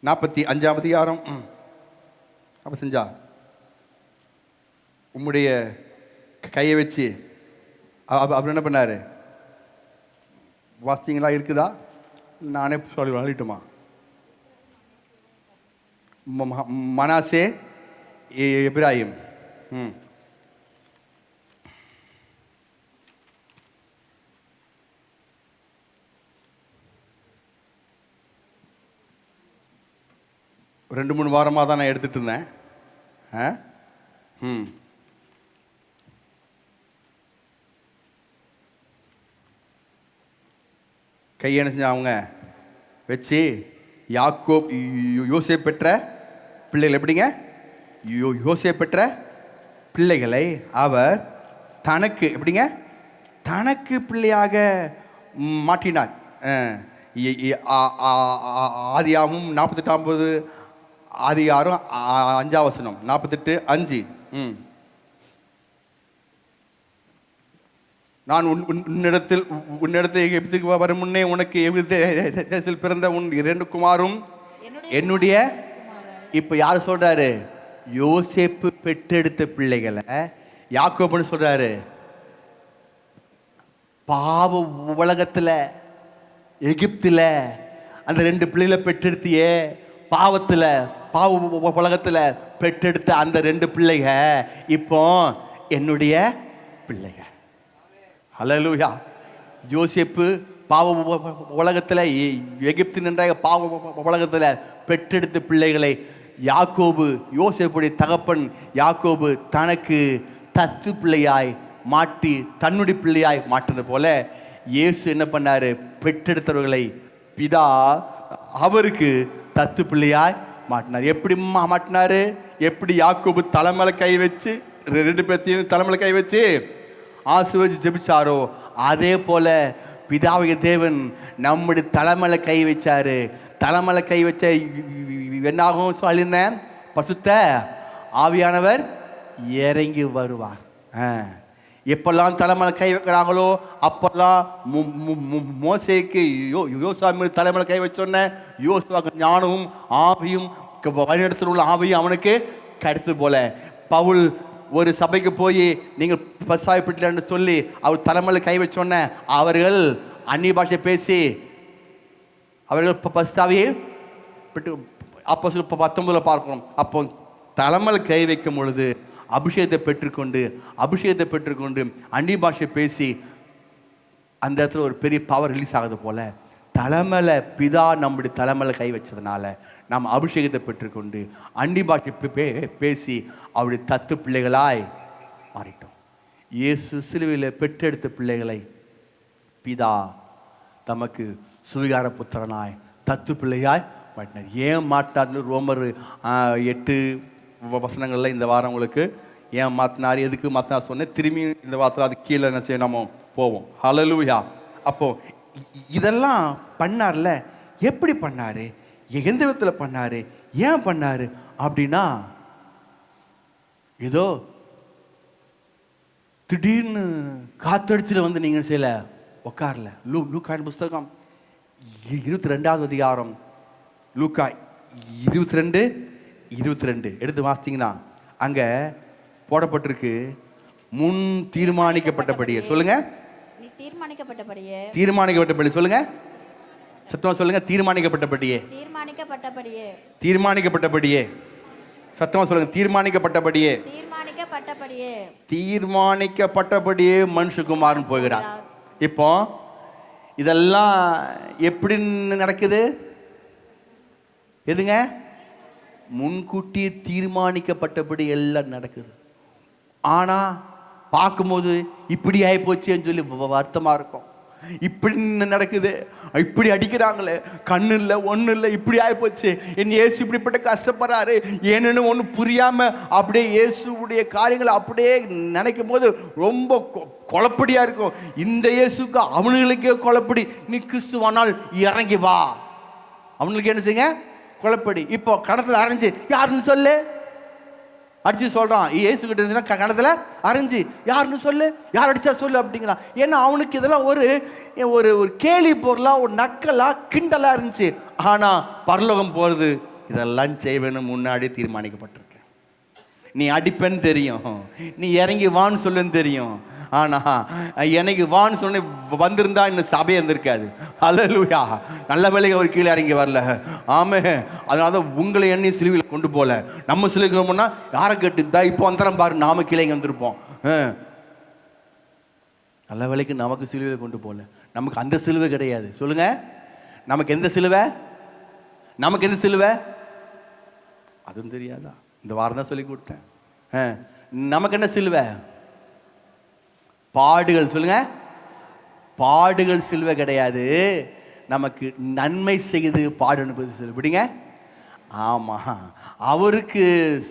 45ஆம் அதிகாரம் 45. உம்முடைய கையை வச்சு அப்படி என்ன பண்ணார்? வாசிங்களா இருக்குதா? நானே சொல்லி வழிட்டுமா? மனாசே, எப்ராயிம். ரெண்டு மூணு வாரமாக தான் நான் எடுத்துகிட்டு இருந்தேன். கையை என்ன செஞ்ச அவங்க வச்சு யாக்கோப் யோசேப்பு பெற்ற பிள்ளைகள் எப்படிங்க? யோசேப்பு பெற்ற பிள்ளைகளை அவர் தனக்கு எப்படிங்க? தனக்கு பிள்ளையாக மாற்றினார். ஆதியாகமம் 48 அதிகாரம் 5 48:5. நான் உன்னிடத்தில் எகிப்துக்கு வரும் முன்னே உனக்கு தேசத்தில் பிறந்த உன் 2 குமாரும் என்னுடைய. இப்ப யார் சொல்றாரு? யோசேப்பு பெற்றெடுத்த பிள்ளைகளை யாக்கோபுன்னு சொல்றாரு. பாவ உலகத்துல எகிப்துல அந்த 2 பிள்ளைகளை பெற்றெடுத்தியே, பாவத்துல பாவ உலகத்துல பெற்றெடுத்த அந்த 2 பிள்ளைக இப்போ என்னுடைய பிள்ளைக. ஹல்லேலூயா. யோசேப்பு பாவ உலகத்துல எகிப்து நின்ற பாவ உலகத்துல பெற்றெடுத்த பிள்ளைகளை யாக்கோபு, யோசேப்புடைய தகப்பன் யாக்கோபு தனக்கு தத்து பிள்ளையாய் மாட்டி தன்னுடைய பிள்ளையாய் மாற்றினது போல இயேசு என்ன பண்ணாரு? பெற்றெடுத்தவர்களை பிதா அவருக்கு தத்து பிள்ளையாய் மாட்டினார். எப்படி மாட்டினாரு? எப்படி யாக்கோபு தலைமையில கை வச்சு 2 பேர்த்தையும் தலைமையில கை வச்சு ஆசீர்வதிச்சு ஜெபிச்சாரோ, அதே போல பிதாவிய தேவன் நம்முடைய தலைமையில கை வச்சாரு. தலைமையில கை வச்ச என்னாகும் சொல்லியிருந்தேன்? பசுத்த ஆவியானவர் இறங்கி வருவார். எப்பெல்லாம் தலைமையில கை வைக்கிறாங்களோ அப்பெல்லாம் மோசேக்கு யோசுவா தலைமையில கை வச்சோன்ன யோசுவாக்கு ஞானமும் ஆவியும் வழிநடத்தில் உள்ள ஆவியும் அவனுக்கு கிடைத்தது போல பவுல் ஒரு சபைக்கு போய் நீங்கள் பசாய்ப்பிட்டலன்னு சொல்லி அவர் தலைமையில கை வச்சோன்ன அவர்கள் அந்நிய பாஷை பேசி அவர்கள் பஸ்தாவியை அப்போ 19 பார்க்கணும். அப்போ தலைமையில கை வைக்கும் பொழுது அபிஷேகத்தை பெற்றுக்கொண்டு அந்நிய பாஷை பேசி அந்த இடத்துல ஒரு பெரிய பவர் ரிலீஸ் ஆகுது போல தலைமையில பிதா நம்முடைய தலைமையில கை வச்சதுனால நாம் அபிஷேகத்தை பெற்றுக்கொண்டு அந்நிய பாஷை பேசி அவருடைய தத்து பிள்ளைகளாய் மாறிட்டோம். இயேசு சிலுவையில் பெற்றெடுத்த பிள்ளைகளை பிதா தமக்கு சுவிகார புத்திரனாய் தத்து பிள்ளையாய் மாட்டினார். ஏன் மாட்டினார்னு ரோமர் 8 வசனங்களில் இந்த வாரம் உங்களுக்கு ஏன் மாற்றினார், எதுக்கு மாற்றினார் சொன்னேன். திரும்பி இந்த வாசல் அது கீழே என்ன செய்ய நம்ம போவோம். ஹல்லேலூயா. அப்போ இதெல்லாம் பண்ணார்ல, எப்படி பண்ணாரு, எந்த விதத்தில் பண்ணாரு, ஏன் பண்ணாரு அப்படின்னா, ஏதோ திடீர்னு காத்தடிச்சுட்டு வந்து நீங்கள் செய்யல உக்காரல. லூக்காயின் புஸ்தகம் 22 அதிகாரம் லூக்கா 22 எடுத்து வாசித்தீங்கன்னா அங்க போடப்பட்டிருக்கு, முன் தீர்மானிக்கப்பட்டபடியே. சொல்லுங்க, தீர்மானிக்கப்பட்டபடி சொல்லுங்க, சத்தமா சொல்லுங்க. தீர்மானிக்கப்பட்டபடியே சத்தமா சொல்லுங்க. தீர்மானிக்கப்பட்டபடியே மனுஷகுமாரன் போகிறார். இப்போ இதெல்லாம் எப்படி நடக்குது? எதுங்க? முன்கூட்டியே தீர்மானிக்கப்பட்டபடி எல்லாம் நடக்குது. ஆனா பார்க்கும்போது இப்படி ஆகி போச்சுன்னு சொல்லி வருத்தமா இருக்கும். இப்படி நடக்குது, இப்படி அடிக்கிறாங்களே, கண்ணு இல்லை ஒன்றும் இல்லை, இப்படி ஆகி போச்சு, என் இயேசு இப்படிப்பட்ட கஷ்டப்படுறாரு ஏன்னு ஒன்று புரியாம அப்படியே இயேசுடைய காரியங்களை அப்படியே நினைக்கும் போது ரொம்ப குழப்படியா இருக்கும். இந்த இயேசுக்கு அவனுங்களுக்கே குழப்படி, நீ கிறிஸ்துவானால் இறங்கி வா, அவனுக்கு என்ன செய்யுங்க குழப்படி. இப்போ கணத்துல அரைஞ்சு யாருன்னு சொல்லு, அடிச்சு சொல்றான். இயேசு கிட்ட இருந்துச்சுன்னா கணத்துல அரைஞ்சு யாருன்னு சொல்லு, யார் அடிச்சா சொல்லு அப்படிங்கிறான். ஏன்னா அவனுக்கு இதெல்லாம் ஒரு ஒரு ஒரு கேலி பொருளா, ஒரு நக்கலா, கிண்டலா இருந்துச்சு. ஆனா பரலோகம் போறது இதெல்லாம் செய்வேன்னு முன்னாடி தீர்மானிக்கப்பட்டிருக்கு. நீ அடிப்பேன்னு தெரியும், நீ இறங்கி வான்னு சொல்லுன்னு தெரியும். ஆனா எனக்கு வான்னு சொன்ன வந்திருந்தா இன்னும் சபை இருந்திருக்காது. அல்லேலூயா. நல்ல வேளைக்கு அவர் கீழே இறங்கி வரல. ஆமே. அதனால தான் உங்களை எண்ணி சிலுவையில் கொண்டு போல. நம்ம சிலுவைக்கு யாரை கேட்டு இப்போ வந்துடும் பாரு, நாம கீழே இங்கே வந்திருப்போம். நல்ல வேளைக்கு நமக்கு சிலுவையில் கொண்டு போகல. நமக்கு அந்த சிலுவை கிடையாது. சொல்லுங்க, நமக்கு எந்த சிலுவை? நமக்கு எந்த சிலுவை? அதுவும் தெரியாதா? இந்த வாரம் தான் சொல்லி கொடுத்தேன். நமக்கு என்ன சிலுவை? பாடுகள். சொல்லுங்க, பாடுகள் சிலுவை கிடையாது. நமக்கு நன்மை செய்து பாடு அனுப்பது சிலுவை. விடுங்க. ஆமா, அவருக்கு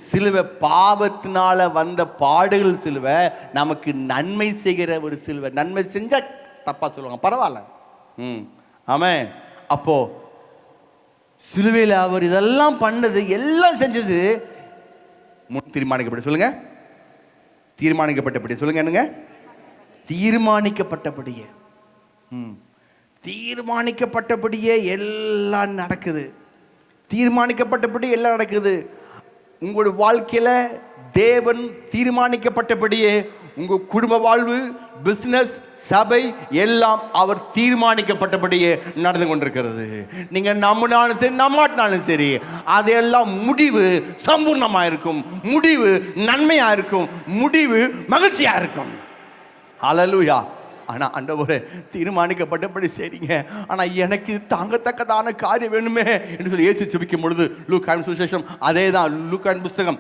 சிலுவை பாவத்தினால வந்த பாடுகள் சிலுவை, நமக்கு நன்மை செய்கிற ஒரு சிலுவை. நன்மை செஞ்சா தப்பா சொல்லுவாங்க, பரவாயில்ல. ஆமே. அப்போ சிலுவையில் அவர் இதெல்லாம் பண்ணது, எல்லாம் செஞ்சது முன் தீர்மானிக்கப்பட்ட. சொல்லுங்க, தீர்மானிக்கப்பட்டபடி. சொல்லுங்க, என்னங்க? தீர்மானிக்கப்பட்டபடியே. தீர்மானிக்கப்பட்டபடியே எல்லாம் நடக்குது. தீர்மானிக்கப்பட்டபடி எல்லாம் நடக்குது. உங்களுடைய வாழ்க்கையில தேவன் தீர்மானிக்கப்பட்டபடியே உங்க குடும்ப வாழ்வு, பிசினஸ், சபை எல்லாம் அவர் தீர்மானிக்கப்பட்டபடியே நடந்து கொண்டிருக்கிறது. நீங்க நம்பினாலும் சரி, நம்பாட்டினாலும் சரி, அதெல்லாம் முடிவு சம்பூர்ணமா இருக்கும், முடிவு நன்மையா இருக்கும், முடிவு மகிழ்ச்சியா இருக்கும். ஹல்லேலூயா. ஆனால் ஆண்டவரே, தீர்மானிக்கப்பட்டபடி சரிங்க, ஆனால் எனக்கு தாங்கத்தக்கதான காரியம் வேணுமே என்று சொல்லி இயேசு ஜெபிக்கும் பொழுது லூக்காவின் சுவிசேஷம் அதே தான். லூக்காவின் புஸ்தகம்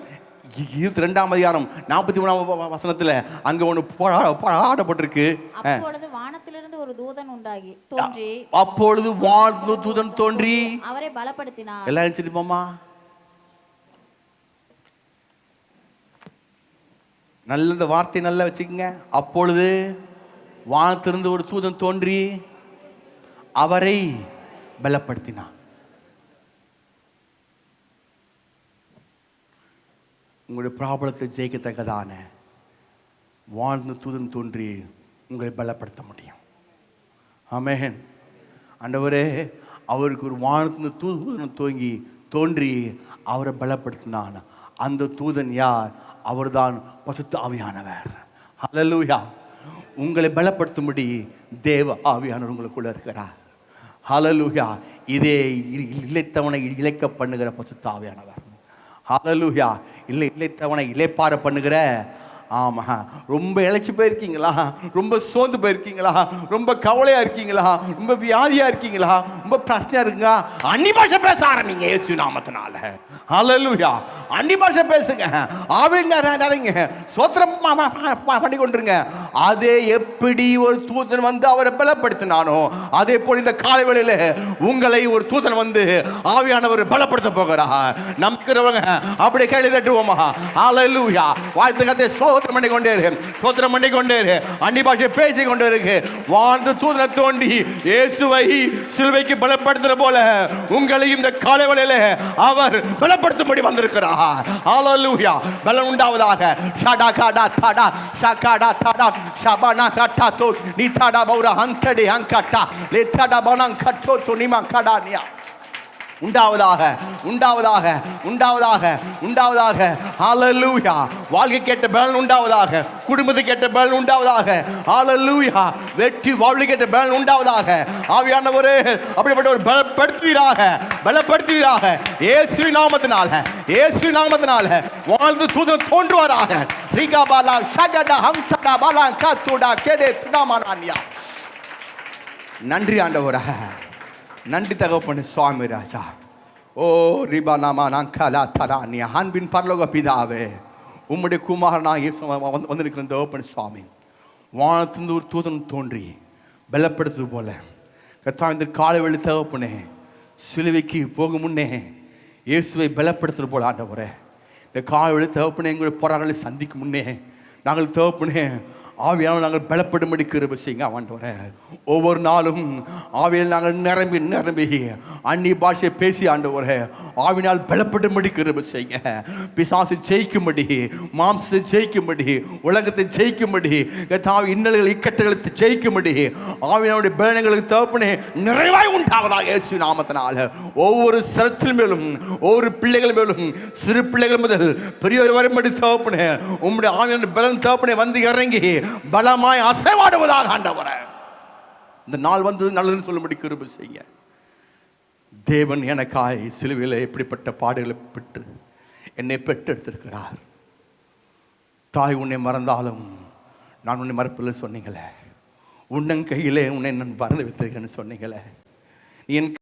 22ஆம் அதிகாரம் 43ஆம் வசனத்தில் அங்க ஒன்று பாடப்பட்டிருக்கு. அப்பொழுது வானத்திலிருந்து ஒரு தூதன் தோன்றி, அப்பொழுது வானத்திலிருந்து தூதன் தோன்றி அவரை பலப்படுத்தினார். எல்லாம் நினைச்சிருப்போமா? நல்ல இந்த வார்த்தை நல்லா வச்சுக்கோங்க. அப்பொழுது வானத்திலிருந்து ஒரு தூதன் தோன்றி அவரை பலப்படுத்தினான். உங்களுடைய ப்ராப்ளத்தை ஜெயிக்கத்தக்கதான வானத்திலிருந்து தூதன் தோன்றி உங்களை பலப்படுத்த முடியும். ஆமென். ஆண்டவரே, அவருக்கு ஒரு வானத்திலிருந்து தூதன் தோன்றி அவரை பலப்படுத்தினான். அந்த தூதன் யார்? அவர்தான் பரிசுத்த ஆவியானவர். ஹல்லேலூயா. உங்களை பலப்படுத்தும்படி தேவ ஆவியானவர் உங்களுக்குள்ள இருக்கிறார். ஹல்லேலூயா. இதே இளைத்தவனை இளைக்க பண்ணுகிற பரிசுத்த ஆவியானவர். ஹல்லேலூயா. இளைத்தவனை இளைப்பாற பண்ணுகிற. ஆமா, ரொம்ப இழைச்சி போயிருக்கீங்களா? ரொம்ப சோர்ந்து போயிருக்கீங்களா? ரொம்ப கவலையா இருக்கீங்களா? ரொம்ப வியாதியா இருக்கீங்களா? ரொம்ப பிரச்சனையா இருக்குங்க? அன்னி பாஷை பேச ஆரம்பிங்க இயேசு நாமத்தினால. ஹல்லேலூயா. அன்னி பாஷை பேசுங்க, ஆவிங்க, சோத்திரம் பண்ணி கொண்டிருங்க. அதே எப்படி ஒரு தூதன் வந்து அவரை பலப்படுத்தினானோ, அதே போல் இந்த காலை வேளையில உங்களை ஒரு தூதன் வந்து ஆவியானவர் பலப்படுத்த போகிறார். நம்பிக்கிறவங்க அப்படியே கையில தட்டுவோமா? ஹல்லேலூயா. வாழ்த்துக்களை சோத்திரம் பண்ணி கொண்டே இரு, சோத்திரம் பண்ணி கொண்டே இரு, அன்னி பாஷை பேசி கொண்டே இருக்கு. வாழ்ந்து தூதனை தோண்டி இயேசுவை சிலுவைக்கு பலப்படுத்துற போல உங்களையும் இந்த காலை வேளையில அவர் பலப்படுத்தும்படி வந்திருக்கிறார். ஹல்லேலூயா. பலம் உண்டாவதாக. ஷடா காடா தடா ஷகாடா தடா ஷபானா கட்டா தோ நிதடா பௌரா அங்கடி அங்கட்டா லேதடா பனங் கட்டோ துனிமா கடானியா. உண்டாவதாக, உண்டாவதாக, உண்டாவதாக, உண்டாவதாக. ஹல்லேலூயா. வாழ்க்கை கேட்ட பலன் உண்டாவதாக, குடும்பத்தை கேட்ட பலன் உண்டாவதாக. ஹல்லேலூயா. வெற்றி வாழ்க்கை கேட்ட பலன் உண்டாவதாக. ஆவியானவரே, அப்படிப்பட்ட ஒரு பலப்படுத்துவீராக, பலப்படுத்துவீராக. இயேசுவின் நாமத்தினால, இயேசுவின் நாமத்தினால வாழ்ந்து தூதன் தோன்றுவாராக. ரிகாபாலா ஷகடா ஹம்சடா பாலா காத்துடா கேடே துனாமானியா. நன்றி ஆண்டவரே, நன்றி தகப்பனே சுவாமி ராஜா. ஓ ரிபா நாமா நாங்கலா தரானி. அன்பின் பரலோக பிதாவே, உம்முடைய குமாரனாக இயேசு வந்திருக்கிற தகப்பனே சுவாமி, வானத்திலிருந்து ஒரு தூதன் தோன்றி பலப்படுத்துவது போல கர்த்தாவே, இந்த காலை வேளை தகப்பனே, சிலுவைக்கு போகும் முன்னே இயேசுவை பலப்படுத்துவது போல ஆண்டவரே, இந்த காலை வேளை தகப்பனே, எங்களுடைய போராட்டங்களை சந்திக்கும் முன்னே நாங்கள் தகப்பனே ஆவியானவர் நாங்கள் பலப்படும்படி கிருபை செய்யுங்க ஆண்டவரே. ஒவ்வொரு நாளும் ஆவியால் நாங்கள் நிரம்பி நிரம்பி அந்நிய பாஷை பேசி ஆண்டவரே ஆவினால் பலப்படும்படி கிருபை செய்யுங்க. பிசாசை ஜெயிக்கும்படி, மாம்சத்தை ஜெயிக்கும்படி, உலகத்தை ஜெயிக்கும்படி, இன்னல்கள் இக்கட்டுகளை ஜெயிக்கும்படி ஆவியானுடைய பலன்களுக்கு தகப்பனே நிறைவாய் உண்டாவதாக இயேசு நாமத்தினால. ஒவ்வொரு சரத்தின் மேலும், ஒவ்வொரு பிள்ளைகள் மேலும், சிறு பிள்ளைகள் முதல் பெரியவர் வரும்படி தகப்பனே உம்முடைய ஆவியான பலன் தகப்பனே வந்து இறங்கி பலமாய் அசைவாடுவதாக ஆண்டவரே. இந்த நாள் வந்தது நல்லதுன்னு சொல்லும்படி கிருபை செய்யுங்க. தேவன் எனக்காய் சிலுவையில் எப்படிப்பட்ட பாடுகளை பெற்று என்னை பெற்றெடுத்திருக்கிறார். தாய் உன்னை மறந்தாலும் நான் உன்னை மறப்பில்லை சொன்னீங்களே, உன்னங்கையிலே உன்னை நான் மறந்து வைத்திருக்கேன்னு சொன்னீங்களே, நீ என்